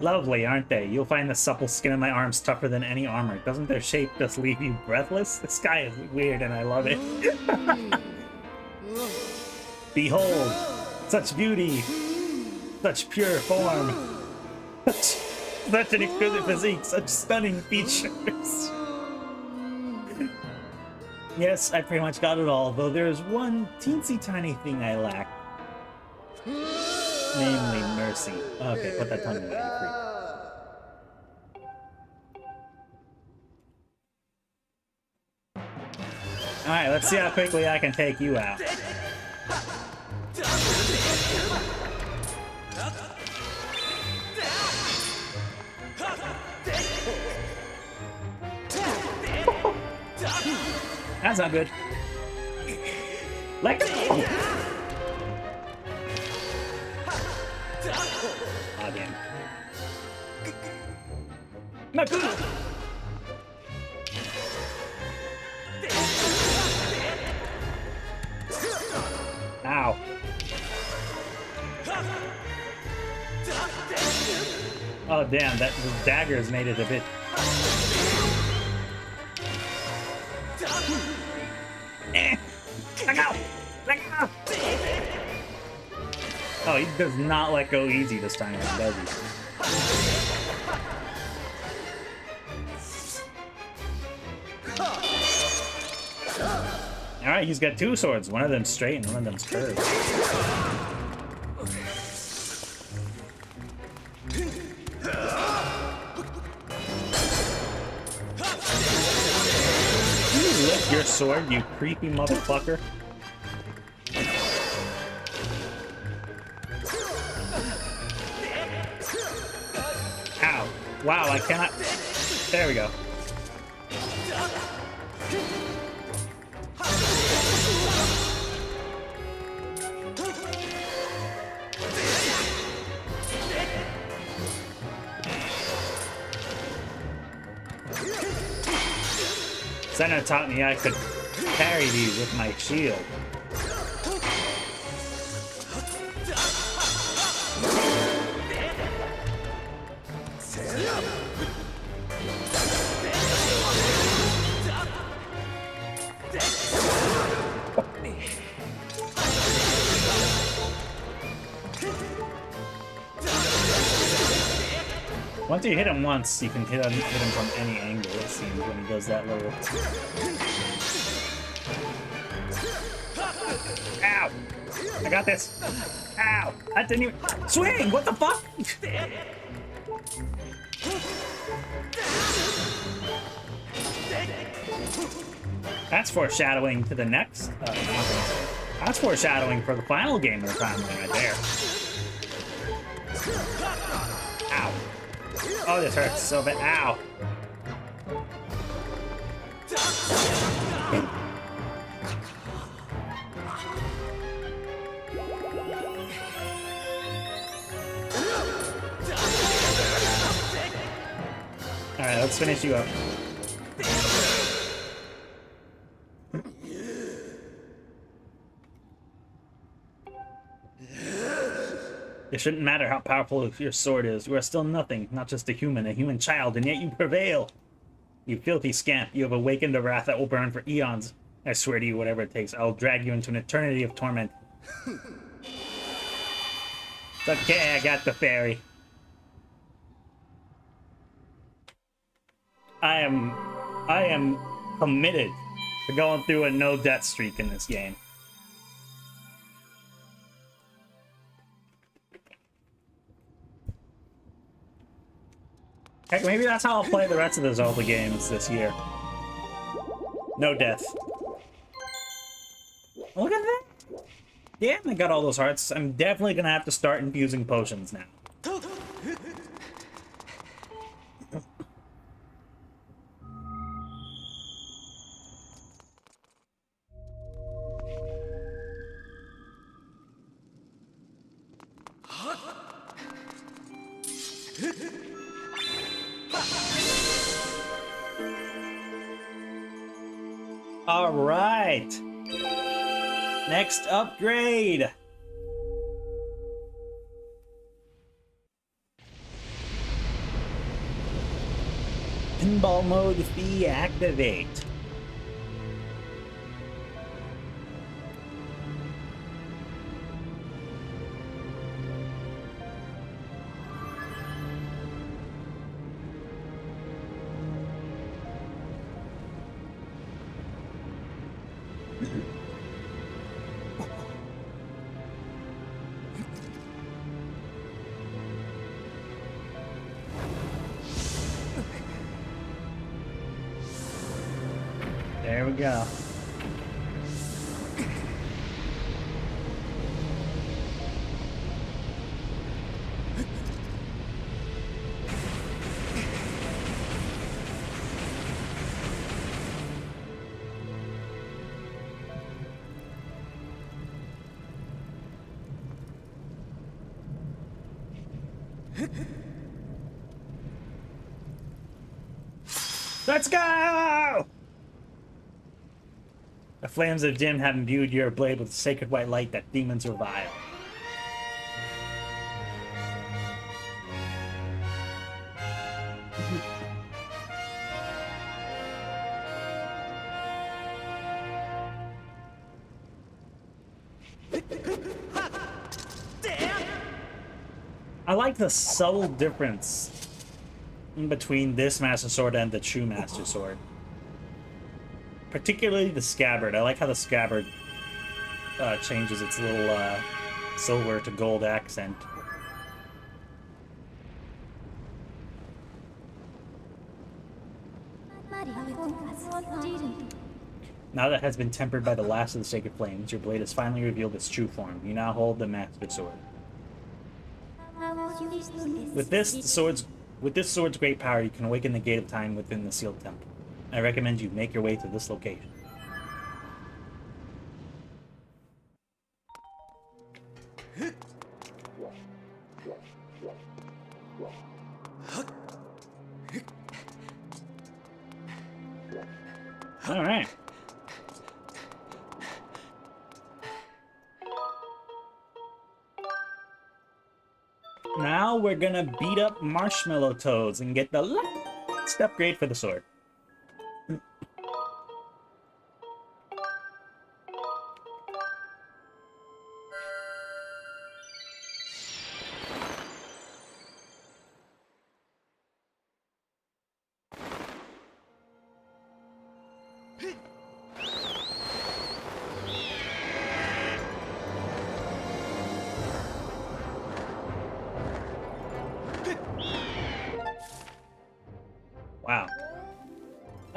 Lovely, aren't they? You'll find the supple skin of my arms tougher than any armor. Doesn't their shape just leave you breathless? This guy is weird and I love it. Behold, such beauty, such pure form. Such an exquisite physique, such stunning features. Yes, I pretty much got it all, though there's one teensy tiny thing I lack. Namely, mercy. Okay, put that tongue away, you freak. Alright, let's see how quickly I can take you out. That's not good. Let go! Oh, damn. Not good! Ow. Oh, damn, that the dagger has made it a bit... Let go! Let go! Oh, he does not let go easy this time, does he? Alright, he's got two swords. One of them's straight and one of them's curved. Your sword, you creepy motherfucker. Ow. Wow, I cannot... There we go. Senna taught me I could parry these with my shield. Once you hit him once, you can hit him from any angle, it seems, when he does that little... Ow! I got this! Ow! I didn't even... Swing! What the fuck? That's foreshadowing to the next... that's foreshadowing for the final game of the time right there. Ow. Oh, this hurts so bad. Ow. Alright, let's finish you up. It shouldn't matter how powerful your sword is. You are still nothing, not just a human child, and yet you prevail. You filthy scamp, you have awakened a wrath that will burn for eons. I swear to you, whatever it takes, I'll drag you into an eternity of torment. It's okay, I got the fairy. I am committed to going through a no-death streak in this game. Heck, maybe that's how I'll play the rest of the Zelda games this year. No death. Look at that! Damn, I got all those hearts. I'm definitely gonna have to start infusing potions now. All right. Next upgrade. Pinball mode fee activate. There we go. Let's go! The flames of Dim have imbued your blade with sacred white light that demons revile. I like the subtle difference in between this Master Sword and the true Master Sword. Particularly the scabbard. I like how the scabbard changes its little silver to gold accent. Now that it has been tempered by the last of the sacred flames, your blade has finally revealed its true form. You now hold the Master Sword. With this sword's great power, you can awaken the gate of time within the sealed temple. I recommend you make your way to this location. All right. Now we're gonna beat up Marshmallow Toads and get the last upgrade for the sword.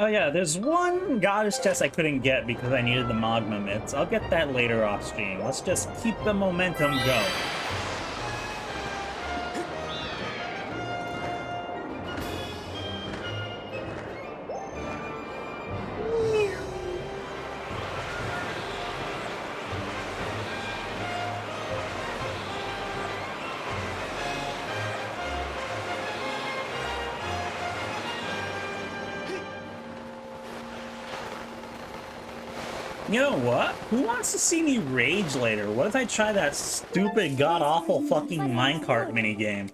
yeah, there's one goddess chest I couldn't get because I needed the magma mitts. I'll get that later off stream. Let's just keep the momentum going. You know what? Who wants to see me rage later? What if I try that stupid, god-awful fucking minecart minigame?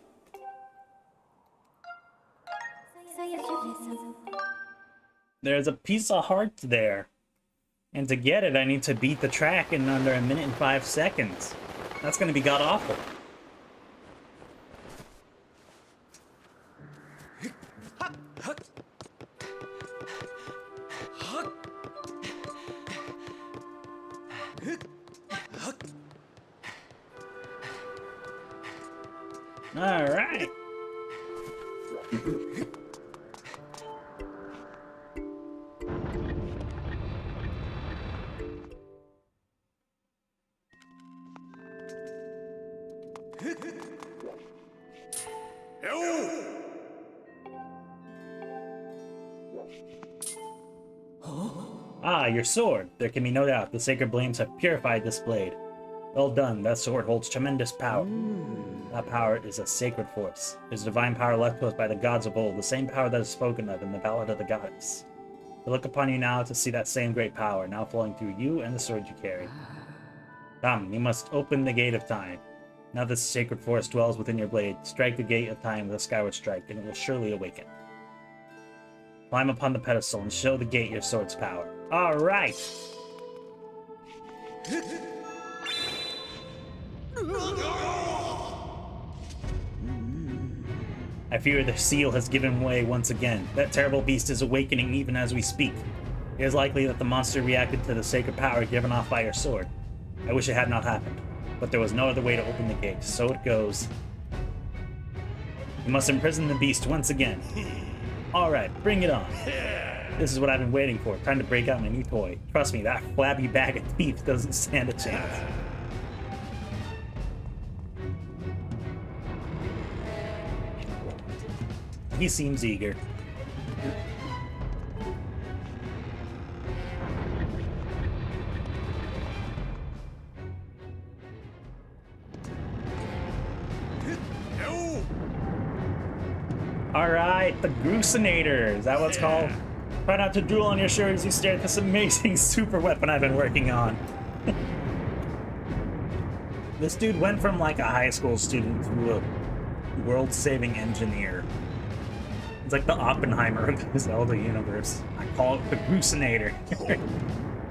There's a piece of heart there. And to get it, I need to beat the track in under 1 minute and 5 seconds. That's gonna be god-awful. All right. Ah, your sword. There can be no doubt the sacred flames have purified this blade. Well done. That sword holds tremendous power. That power is a sacred force. It is divine power left to us by the gods of old, the same power that is spoken of in the Ballad of the Goddess. I look upon you now to see that same great power, now flowing through you and the sword you carry. Come, you must open the gate of time. Now this sacred force dwells within your blade. Strike the gate of time with a skyward strike, and it will surely awaken. Climb upon the pedestal and show the gate your sword's power. All right! I fear the seal has given way once again. That terrible beast is awakening even as we speak. It is likely that the monster reacted to the sacred power given off by your sword. I wish it had not happened, but there was no other way to open the gate, so it goes. You must imprison the beast once again. Alright, bring it on. This is what I've been waiting for, time to break out my new toy. Trust me, that flabby bag of teeth doesn't stand a chance. He seems eager. Alright, the Gruesinator. Is that what it's called? Try not to drool on your shirt as you stare at this amazing super weapon I've been working on. This dude went from like a high school student to a world-saving engineer. It's like the Oppenheimer of the Zelda universe. I call it the Gruesinator.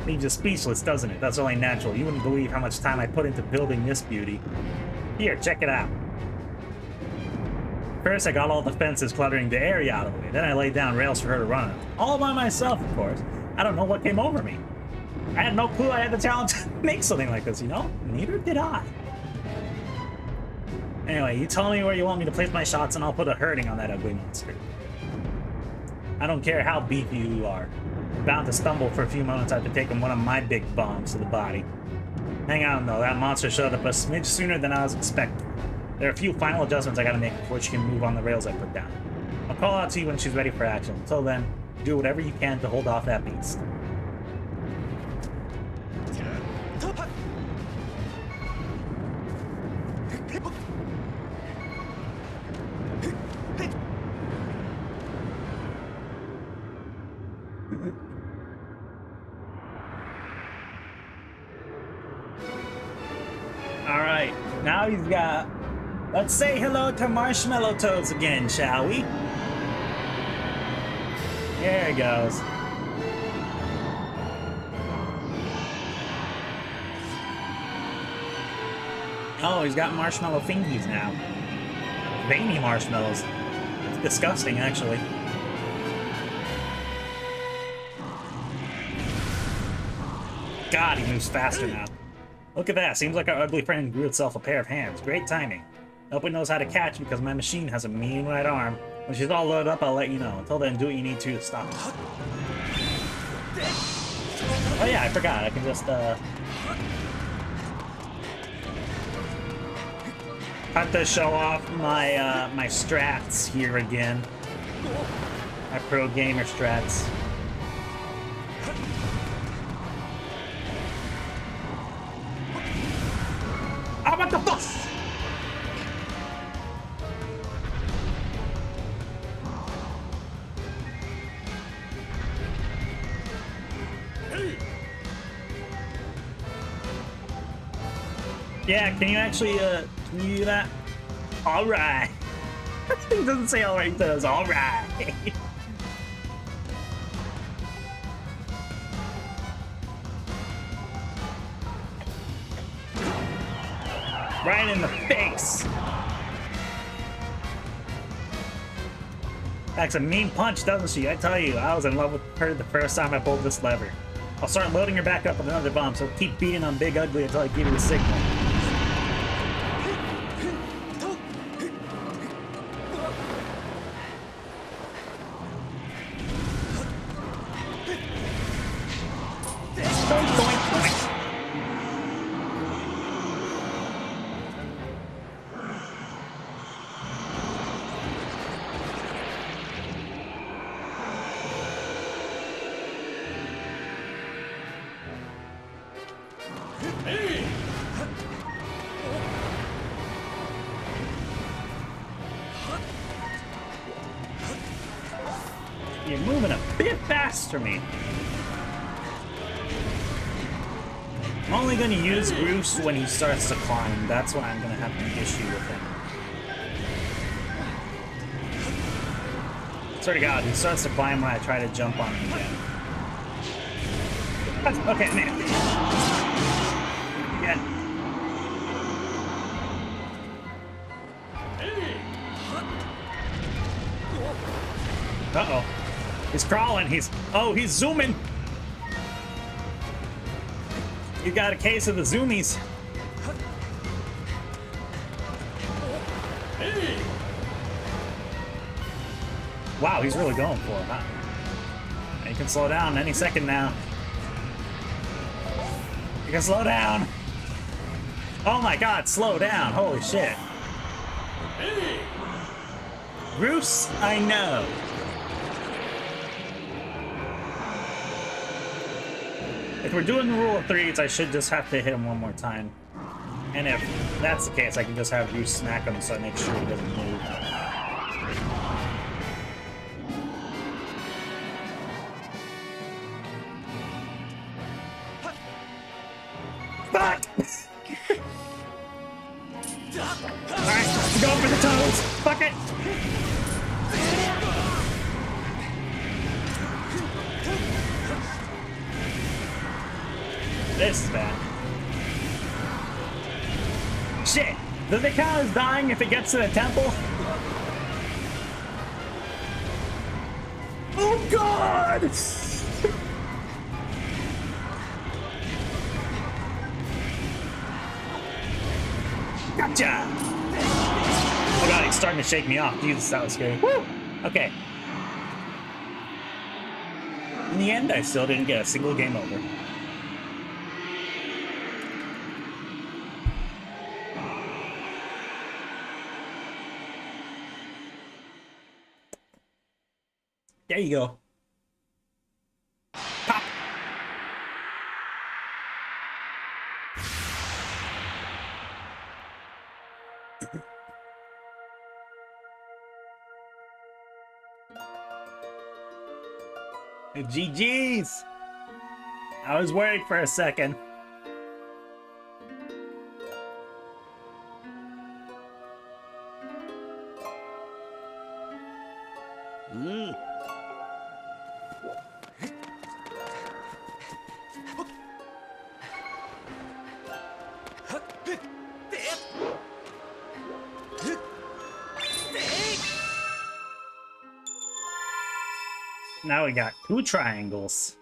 Leaves you speechless, doesn't it? That's only natural. You wouldn't believe how much time I put into building this beauty. Here, check it out. First, I got all the fences cluttering the area out of the way. Then I laid down rails for her to run on. All by myself, of course. I don't know what came over me. I had no clue I had the talent to make something like this, you know? Neither did I. Anyway, you tell me where you want me to place my shots and I'll put a hurting on that ugly monster. I don't care how beefy you are. You're bound to stumble for a few moments after taking one of my big bombs to the body. Hang on though, that monster showed up a smidge sooner than I was expecting. There are a few final adjustments I gotta make before she can move on the rails I put down. I'll call out to you when she's ready for action. Until then, do whatever you can to hold off that beast. Alright, now he's got... Let's say hello to Marshmallow Toads again, shall we? There he goes. Oh, he's got marshmallow fingies now. Veiny marshmallows. It's disgusting, actually. God, he moves faster now. Look at that. Seems like our ugly friend grew itself a pair of hands. Great timing. I hope it knows how to catch because my machine has a mean right arm. When she's all loaded up, I'll let you know. Until then, do what you need to stop it. I forgot. I can just, have to show off my, my strats here again. My pro gamer strats. Oh, what the fuck? Yeah, can you actually, can you do that? Alright. It doesn't say alright, it says alright. Right in the face. That's a mean punch, doesn't she? I tell you, I was in love with her the first time I pulled this lever. I'll start loading her back up with another bomb, so keep beating on Big Ugly until I give you the signal. You're moving a bit fast for me. I'm only going to use Bruce when he starts to climb. That's when I'm going to have an issue with him. Swear to God, he starts to climb when I try to jump on him again. Okay, man. Again. Uh-oh. He's crawling. He's zooming. You got a case of the zoomies. Wow, he's really going for it, huh? He can slow down any second now. He can slow down. Oh my God, slow down. Holy shit. Bruce, I know. If we're doing the rule of threes, I should just have to hit him one more time. And if that's the case, I can just have Bruce smack him so I make sure he doesn't move. Fuck! Alright, go for the toes! Fuck it! This is bad. Shit! Does it count as dying if it gets to the temple? Oh God! Gotcha! Oh God, he's starting to shake me off. Jesus, that was scary. Woo! Okay. In the end, I still didn't get a single game over. There you go. Pop. GG's. I was worried for a second. Now we got 2 triangles.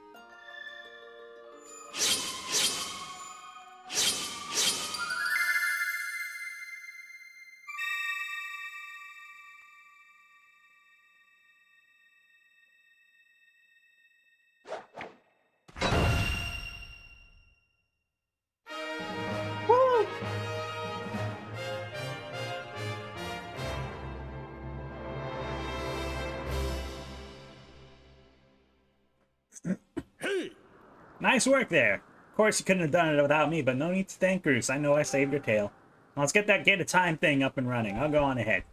Nice work there. Of course, you couldn't have done it without me, but no need to thank Bruce. I know I saved your tail. Now let's get that gate of time thing up and running. I'll go on ahead.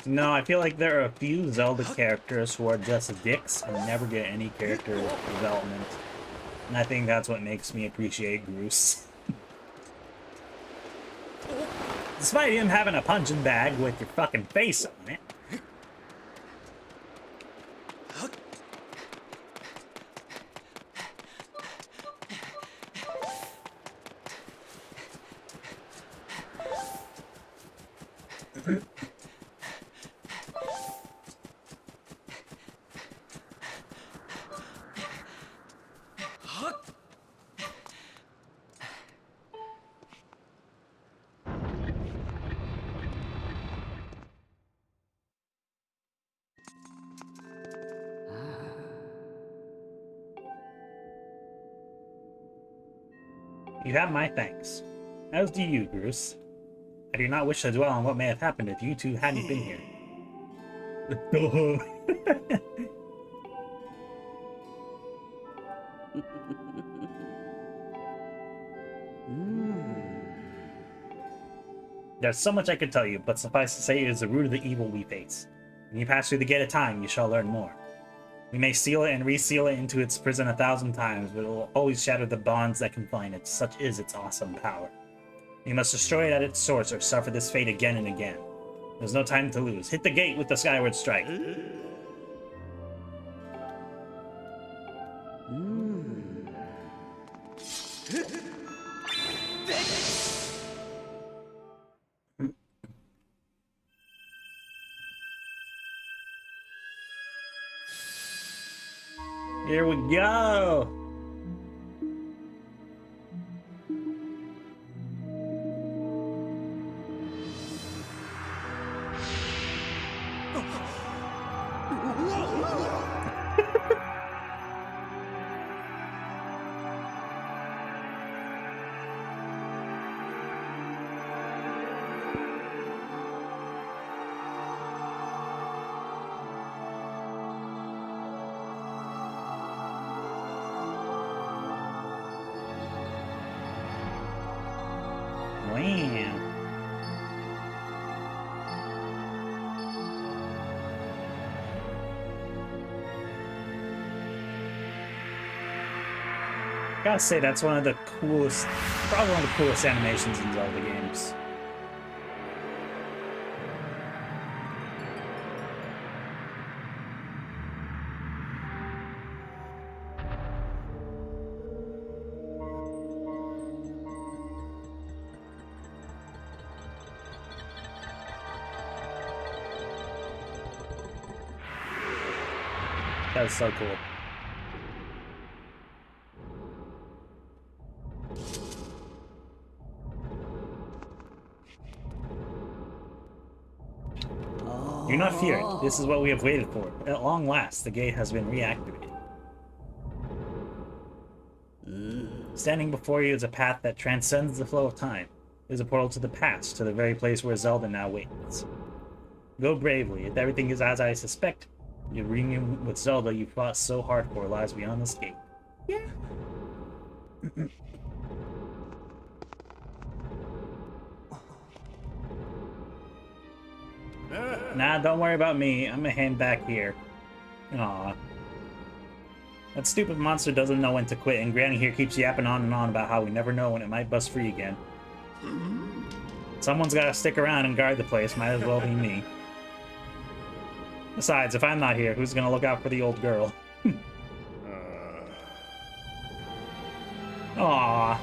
No, I feel like there are a few Zelda characters who are just dicks and never get any character development. And I think that's what makes me appreciate Bruce. Despite him having a punching bag with your fucking face on it. You have my thanks. As do you, Bruce. I do not wish to dwell on what may have happened if you two hadn't been here. There's so much I could tell you, but suffice to say it is the root of the evil we face. When you pass through the gate of time, you shall learn more. We may seal it and reseal it into its prison 1,000 times, but it will always shatter the bonds that confine it. Such is its awesome power. You must destroy it at its source or suffer this fate again and again. There's no time to lose. Hit the gate with the Skyward Strike. Here we go! Gotta say, that's one of the coolest, probably one of the coolest animations in Zelda games. That's so cool. Do not fear it. This is what we have waited for. At long last, the gate has been reactivated. Standing before you is a path that transcends the flow of time. It is a portal to the past, to the very place where Zelda now waits. Go bravely. If everything is as I suspect, your reunion with Zelda you fought so hard for lies beyond this gate. Yeah. Nah, don't worry about me. I'm gonna hand back here. Aw. That stupid monster doesn't know when to quit, and Granny here keeps yapping on and on about how we never know when it might bust free again. Someone's gotta stick around and guard the place. Might as well be me. Besides, if I'm not here, who's gonna look out for the old girl? Aww.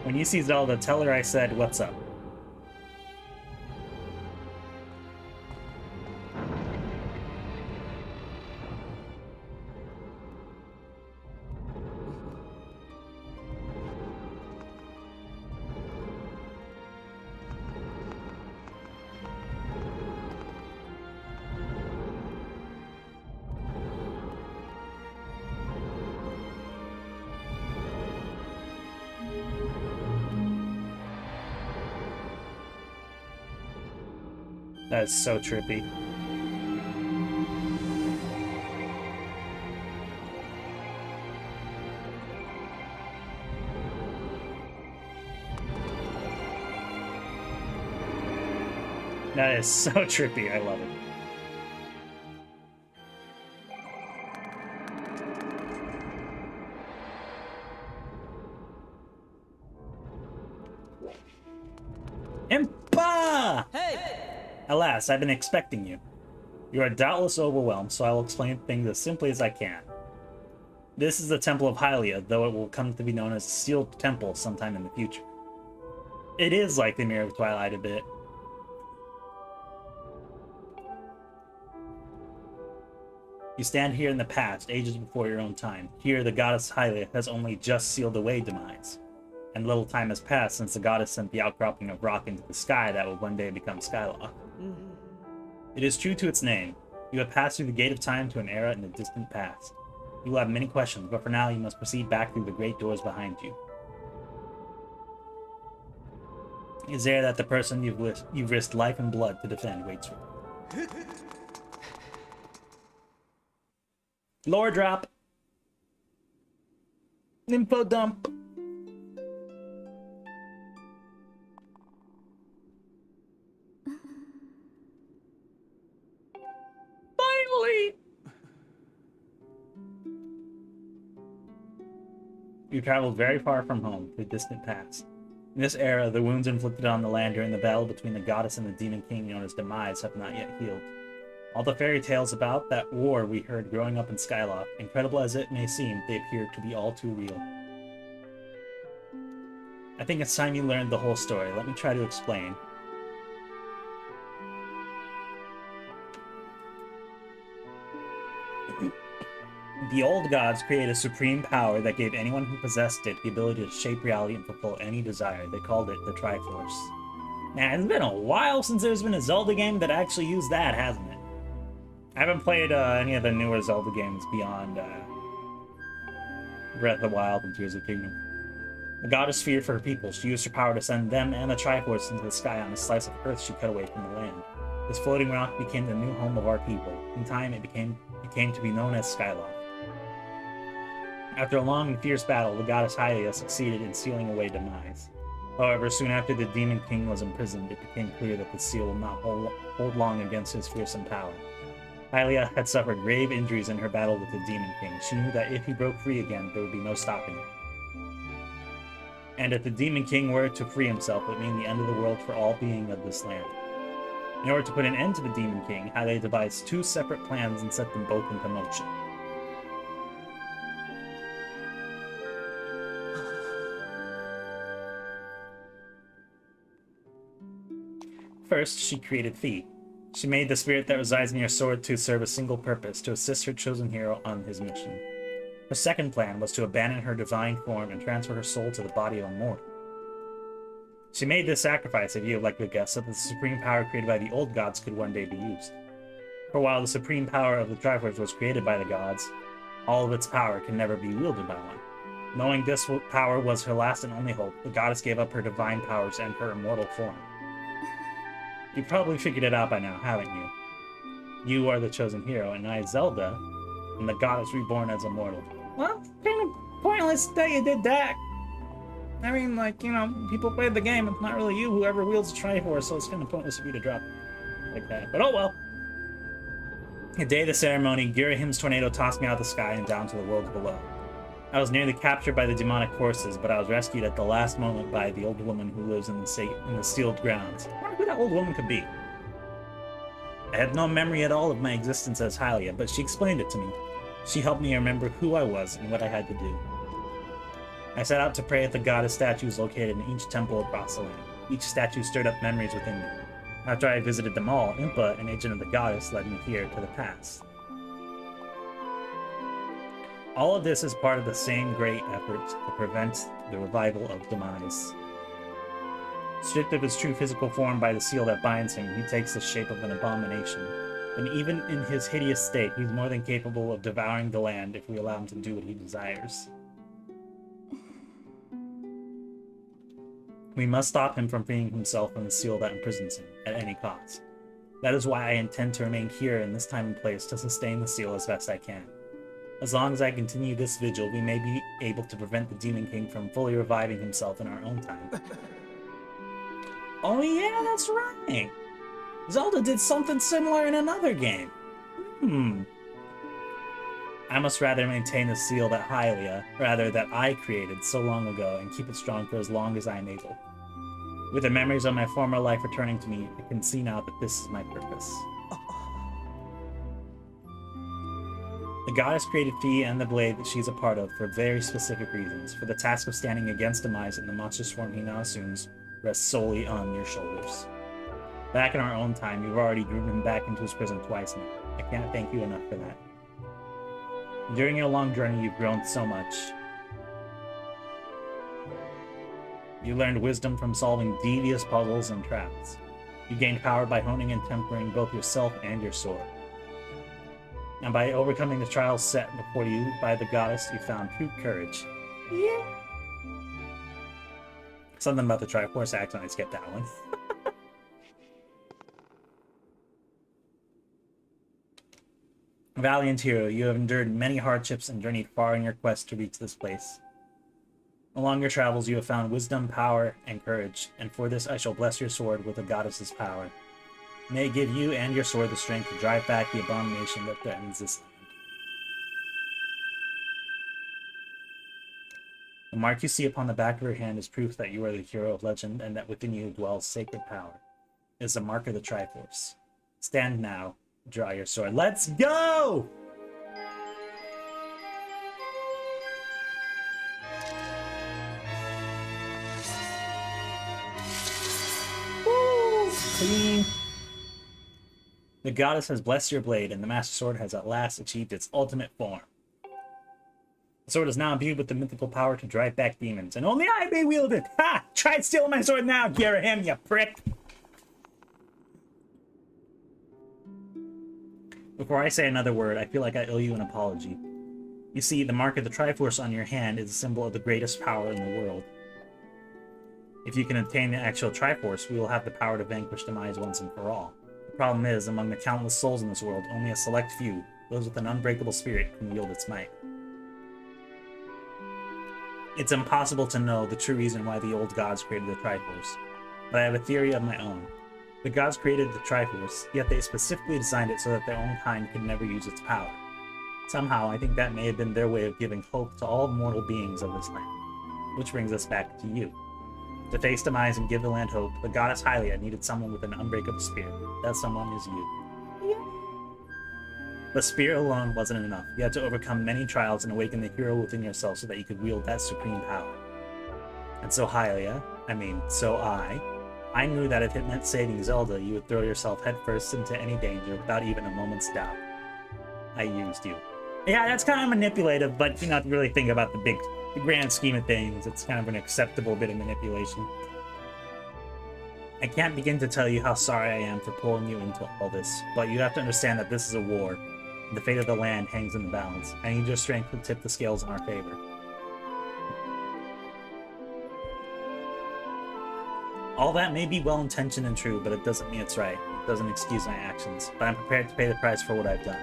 When you see Zelda, tell her I said, "What's up?" That is so trippy. That is so trippy. I love it. Impa! Hey! Alas, I've been expecting you. You are doubtless overwhelmed, so I will explain things as simply as I can. This is the Temple of Hylia, though it will come to be known as a sealed temple sometime in the future. It is like the Mirror of Twilight a bit. You stand here in the past, ages before your own time. Here, the goddess Hylia has only just sealed away demise. And little time has passed since the goddess sent the outcropping of rock into the sky that will one day become Skyloft. It is true to its name. You have passed through the gate of time to an era in the distant past. You will have many questions, but for now you must proceed back through the great doors behind you. It is there that the person you've risked life and blood to defend waits for you. Lore drop. Info dump. Finally! You traveled very far from home, to the distant past. In this era, the wounds inflicted on the land during the battle between the goddess and the demon king known as Demise have not yet healed. All the fairy tales about that war we heard growing up in Skyloft, incredible as it may seem, they appear to be all too real. I think it's time you learned the whole story. Let me try to explain. The old gods created a supreme power that gave anyone who possessed it the ability to shape reality and fulfill any desire. They called it the Triforce. Now, it's been a while since there's been a Zelda game that actually used that, hasn't it? I haven't played any of the newer Zelda games beyond Breath of the Wild and Tears of the Kingdom. The goddess feared for her people. She used her power to send them and the Triforce into the sky on a slice of earth she cut away from the land. This floating rock became the new home of our people. In time, it became to be known as Skyloft. After a long and fierce battle, the goddess Hylia succeeded in sealing away Demise. However, soon after the Demon King was imprisoned, it became clear that the seal would not hold long against his fearsome power. Hylia had suffered grave injuries in her battle with the Demon King. She knew that if he broke free again, there would be no stopping him. And if the Demon King were to free himself, it would mean the end of the world for all being of this land. In order to put an end to the Demon King, Hylia devised two separate plans and set them both into motion. First, she created Fi. She made the spirit that resides in your sword to serve a single purpose, to assist her chosen hero on his mission. Her second plan was to abandon her divine form and transfer her soul to the body of a mortal. She made this sacrifice, if you would like to guess, so that the supreme power created by the old gods could one day be used. For while the supreme power of the Triforce was created by the gods, all of its power can never be wielded by one. Knowing this power was her last and only hope, the goddess gave up her divine powers and her immortal form. You've probably figured it out by now, haven't you? You are the chosen hero, and I, Zelda, am the goddess reborn as a mortal. Well, kind of pointless that you did that. I mean, like, you know, people played the game, it's not really you whoever wields the Triforce, so it's kind of pointless of you to drop like that. But oh well. The day of the ceremony, Girahim's tornado tossed me out of the sky and down to the worlds below. I was nearly captured by the demonic forces, but I was rescued at the last moment by the old woman who lives in the sealed grounds. I wonder who that old woman could be. I had no memory at all of my existence as Hylia, but she explained it to me. She helped me remember who I was and what I had to do. I set out to pray at the goddess statues located in each temple across the land. Each statue stirred up memories within me. After I visited them all, Impa, an agent of the goddess, led me here to the past. All of this is part of the same great effort to prevent the revival of Demise. Stripped of his true physical form by the seal that binds him, he takes the shape of an abomination. And even in his hideous state, he's more than capable of devouring the land if we allow him to do what he desires. We must stop him from freeing himself from the seal that imprisons him, at any cost. That is why I intend to remain here in this time and place to sustain the seal as best I can. As long as I continue this vigil, we may be able to prevent the Demon King from fully reviving himself in our own time. Oh yeah, that's right! Zelda did something similar in another game. I must rather maintain the seal that that I created so long ago and keep it strong for as long as I am able. With the memories of my former life returning to me, I can see now that this is my purpose. The goddess created Fi and the blade that she's a part of for very specific reasons, for the task of standing against Demise and the monstrous form he now assumes rests solely on your shoulders. Back in our own time, you've already driven him back into his prison twice now. I can't thank you enough for that. During your long journey, you've grown so much. You learned wisdom from solving devious puzzles and traps. You gained power by honing and tempering both yourself and your sword. And by overcoming the trials set before you by the goddess, you found true courage. Yeah. Something about the Triforce accent, I skipped that one. Valiant hero, you have endured many hardships and journeyed far in your quest to reach this place. Along your travels, you have found wisdom, power, and courage, and for this I shall bless your sword with the goddess's power. May it give you and your sword the strength to drive back the abomination that threatens this land. The mark you see upon the back of your hand is proof that you are the hero of legend and that within you dwells sacred power. It is the mark of the Triforce. Stand now, draw your sword. Let's go! Woo! Clean. The goddess has blessed your blade, and the Master Sword has at last achieved its ultimate form. The sword is now imbued with the mythical power to drive back demons, and only I may wield it! Ha! Try stealing my sword now, Garahim, you prick! Before I say another word, I feel like I owe you an apology. You see, the mark of the Triforce on your hand is a symbol of the greatest power in the world. If you can obtain the actual Triforce, we will have the power to vanquish Demise once and for all. The problem is, among the countless souls in this world, only a select few, those with an unbreakable spirit, can wield its might. It's impossible to know the true reason why the old gods created the Triforce, but I have a theory of my own. The gods created the Triforce, yet they specifically designed it so that their own kind could never use its power. Somehow, I think that may have been their way of giving hope to all mortal beings of this land. Which brings us back to you. To face Demise and give the land hope, the goddess Hylia needed someone with an unbreakable spirit. That someone is you. But spirit alone wasn't enough. You had to overcome many trials and awaken the hero within yourself so that you could wield that supreme power. And so I knew that if it meant saving Zelda, you would throw yourself headfirst into any danger without even a moment's doubt. I used you. Yeah, that's kind of manipulative, but if you not really think about the grand scheme of things, it's kind of an acceptable bit of manipulation. I can't begin to tell you how sorry I am for pulling you into all this, but you have to understand that this is a war. The fate of the land hangs in the balance. I need your strength to tip the scales in our favor. All that may be well-intentioned and true, but it doesn't mean it's right. It doesn't excuse my actions, but I'm prepared to pay the price for what I've done.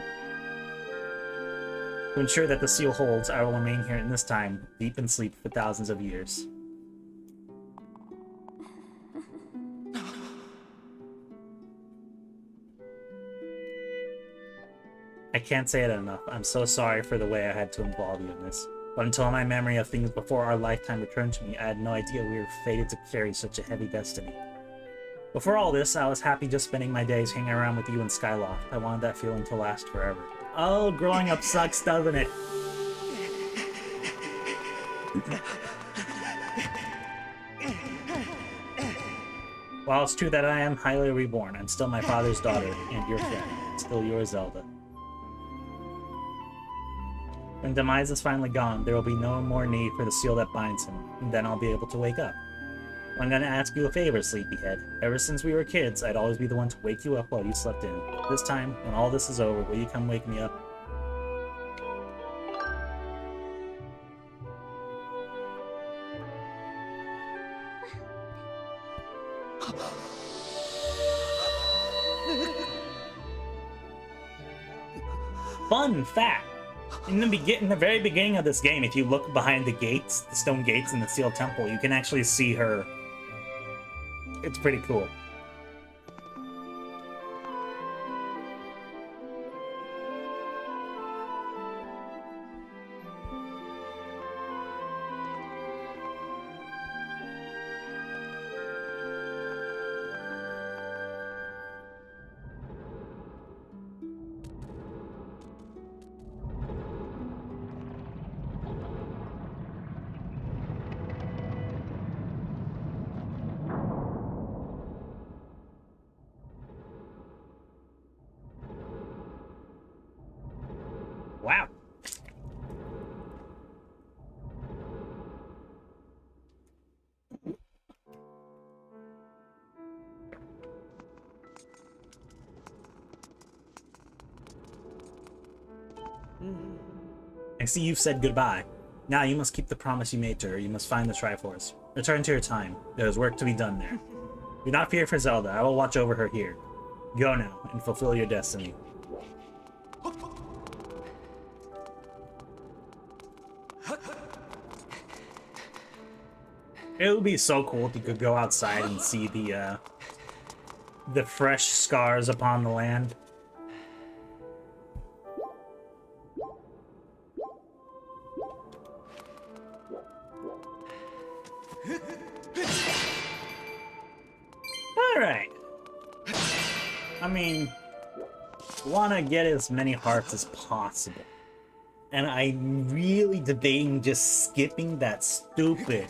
To ensure that the seal holds, I will remain here in this time, deep in sleep for thousands of years. I can't say it enough. I'm so sorry for the way I had to involve you in this. But until my memory of things before our lifetime returned to me, I had no idea we were fated to carry such a heavy destiny. Before all this, I was happy just spending my days hanging around with you in Skyloft. I wanted that feeling to last forever. Oh, growing up sucks, doesn't it? While it's true that I am highly reborn, I'm still my father's daughter, and your friend. Still yours, Zelda. When Demise is finally gone, there will be no more need for the seal that binds him, and then I'll be able to wake up. I'm gonna ask you a favor, sleepyhead. Ever since we were kids, I'd always be the one to wake you up while you slept in. This time, when all this is over, will you come wake me up? Fun fact. In the very beginning of this game, if you look behind the gates, the stone gates in the Steel Temple, you can actually see her. It's pretty cool. Wow. I see you've said goodbye. Now you must keep the promise you made to her. You must find the Triforce. Return to your time. There is work to be done there. Do not fear for Zelda. I will watch over her here. Go now and fulfill your destiny. It would be so cool if you could go outside and see the fresh scars upon the land. Alright. I mean, want to get as many hearts as possible. And I'm really debating just skipping that stupid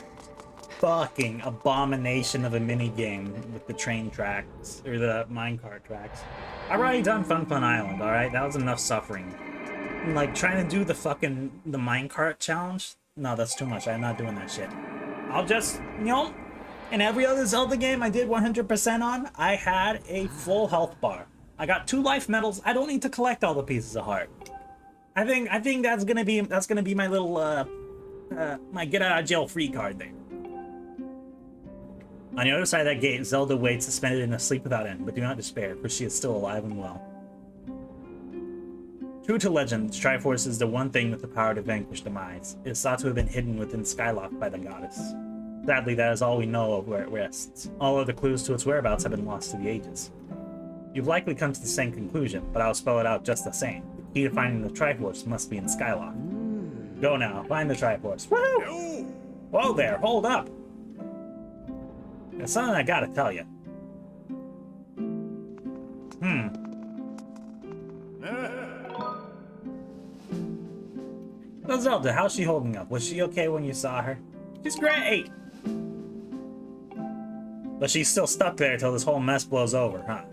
fucking abomination of a minigame with the train tracks, or the minecart tracks. I've already done Fun Fun Island, alright? That was enough suffering. And, like, trying to do the minecart challenge? No, that's too much. I'm not doing that shit. I'll just, you know, in every other Zelda game I did 100% on, I had a full health bar. I got 2 life medals. I don't need to collect all the pieces of heart. I think that's gonna be my little my get out of jail free card there. On the other side of that gate, Zelda waits suspended in a sleep without end, but do not despair, for she is still alive and well. True to legend, the Triforce is the one thing with the power to vanquish demise. It is thought to have been hidden within Skyloft by the goddess. Sadly, that is all we know of where it rests. All other clues to its whereabouts have been lost to the ages. You've likely come to the same conclusion, but I'll spell it out just the same. The key to finding the Triforce must be in Skyloft. Go now, find the Triforce. Woohoo! Whoa there, hold up! There's something I gotta tell you. So Zelda, how's she holding up? Was she okay when you saw her? She's great! But she's still stuck there till this whole mess blows over, huh?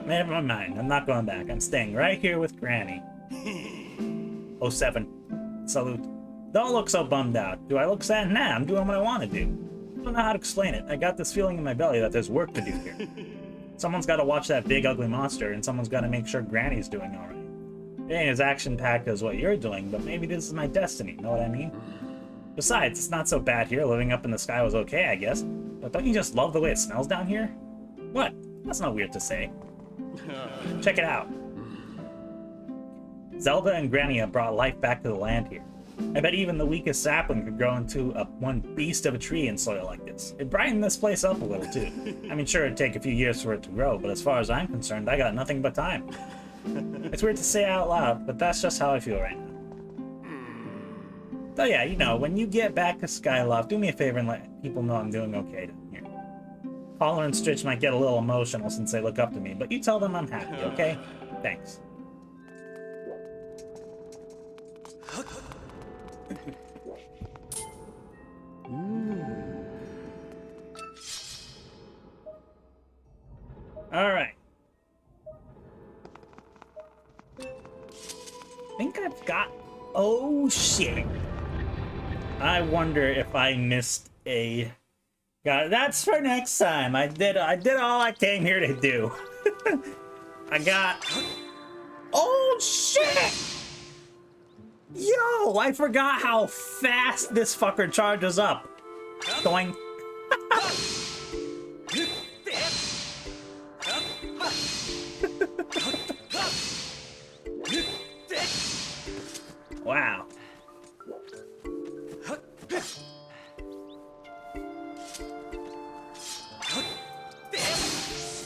Never mind, I'm not going back. I'm staying right here with Granny. 07. Salute. Don't look so bummed out. Do I look sad? Nah, I'm doing what I want to do. I don't know how to explain it. I got this feeling in my belly that there's work to do here. Someone's got to watch that big ugly monster, and someone's got to make sure Granny's doing alright. It ain't as action-packed as what you're doing, but maybe this is my destiny, know what I mean? Besides, it's not so bad here. Living up in the sky was okay, I guess. But don't you just love the way it smells down here? What? That's not weird to say. Check it out. Zelda and Granny have brought life back to the land here. I bet even the weakest sapling could grow into one beast of a tree in soil like this. It brightened this place up a little, too. I mean, sure, it'd take a few years for it to grow, but as far as I'm concerned, I got nothing but time. It's weird to say out loud, but that's just how I feel right now. So yeah, you know, when you get back to Skyloft, do me a favor and let people know I'm doing okay down here. Holler and Stitch might get a little emotional since they look up to me, but you tell them I'm happy, okay? Thanks. Alright. I think I've got... Oh, shit. I wonder if I missed a... God, that's for next time. I did all I came here to do. I got... Oh, shit! Yo, I forgot how fast this fucker charges up. Doink.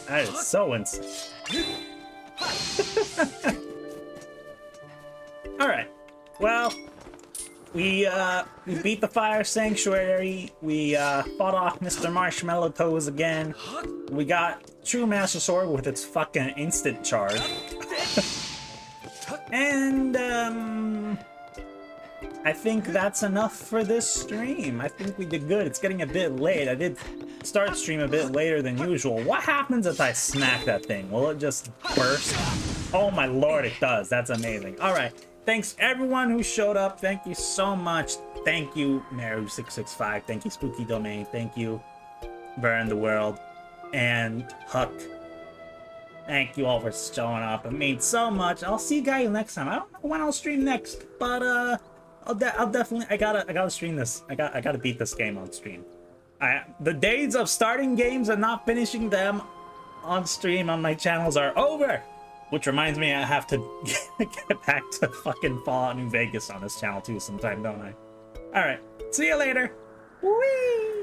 That is so insane. Alright. Well, we beat the fire sanctuary. We fought off Mr. Marshmallow Toes again. We got True Master Sword with its fucking instant charge. And I think that's enough for this stream. I think we did good. It's getting a bit late. I did start stream a bit later than usual. What happens if I smack that thing? Will it just burst? Oh my lord, it does. That's amazing. Alright. Thanks everyone who showed up. Thank you so much. Thank you, Maru665. Thank you, Spooky Domain. Thank you, Burn the World. And Huck. Thank you all for showing up. It means so much. I'll see you guys next time. I don't know when I'll stream next, but I'll definitely. I gotta stream this. I gotta beat this game on stream. The days of starting games and not finishing them on stream on my channels are over. Which reminds me, I have to get back to fucking Fallout New Vegas on this channel too sometime, don't I? All right. See you later. Whee!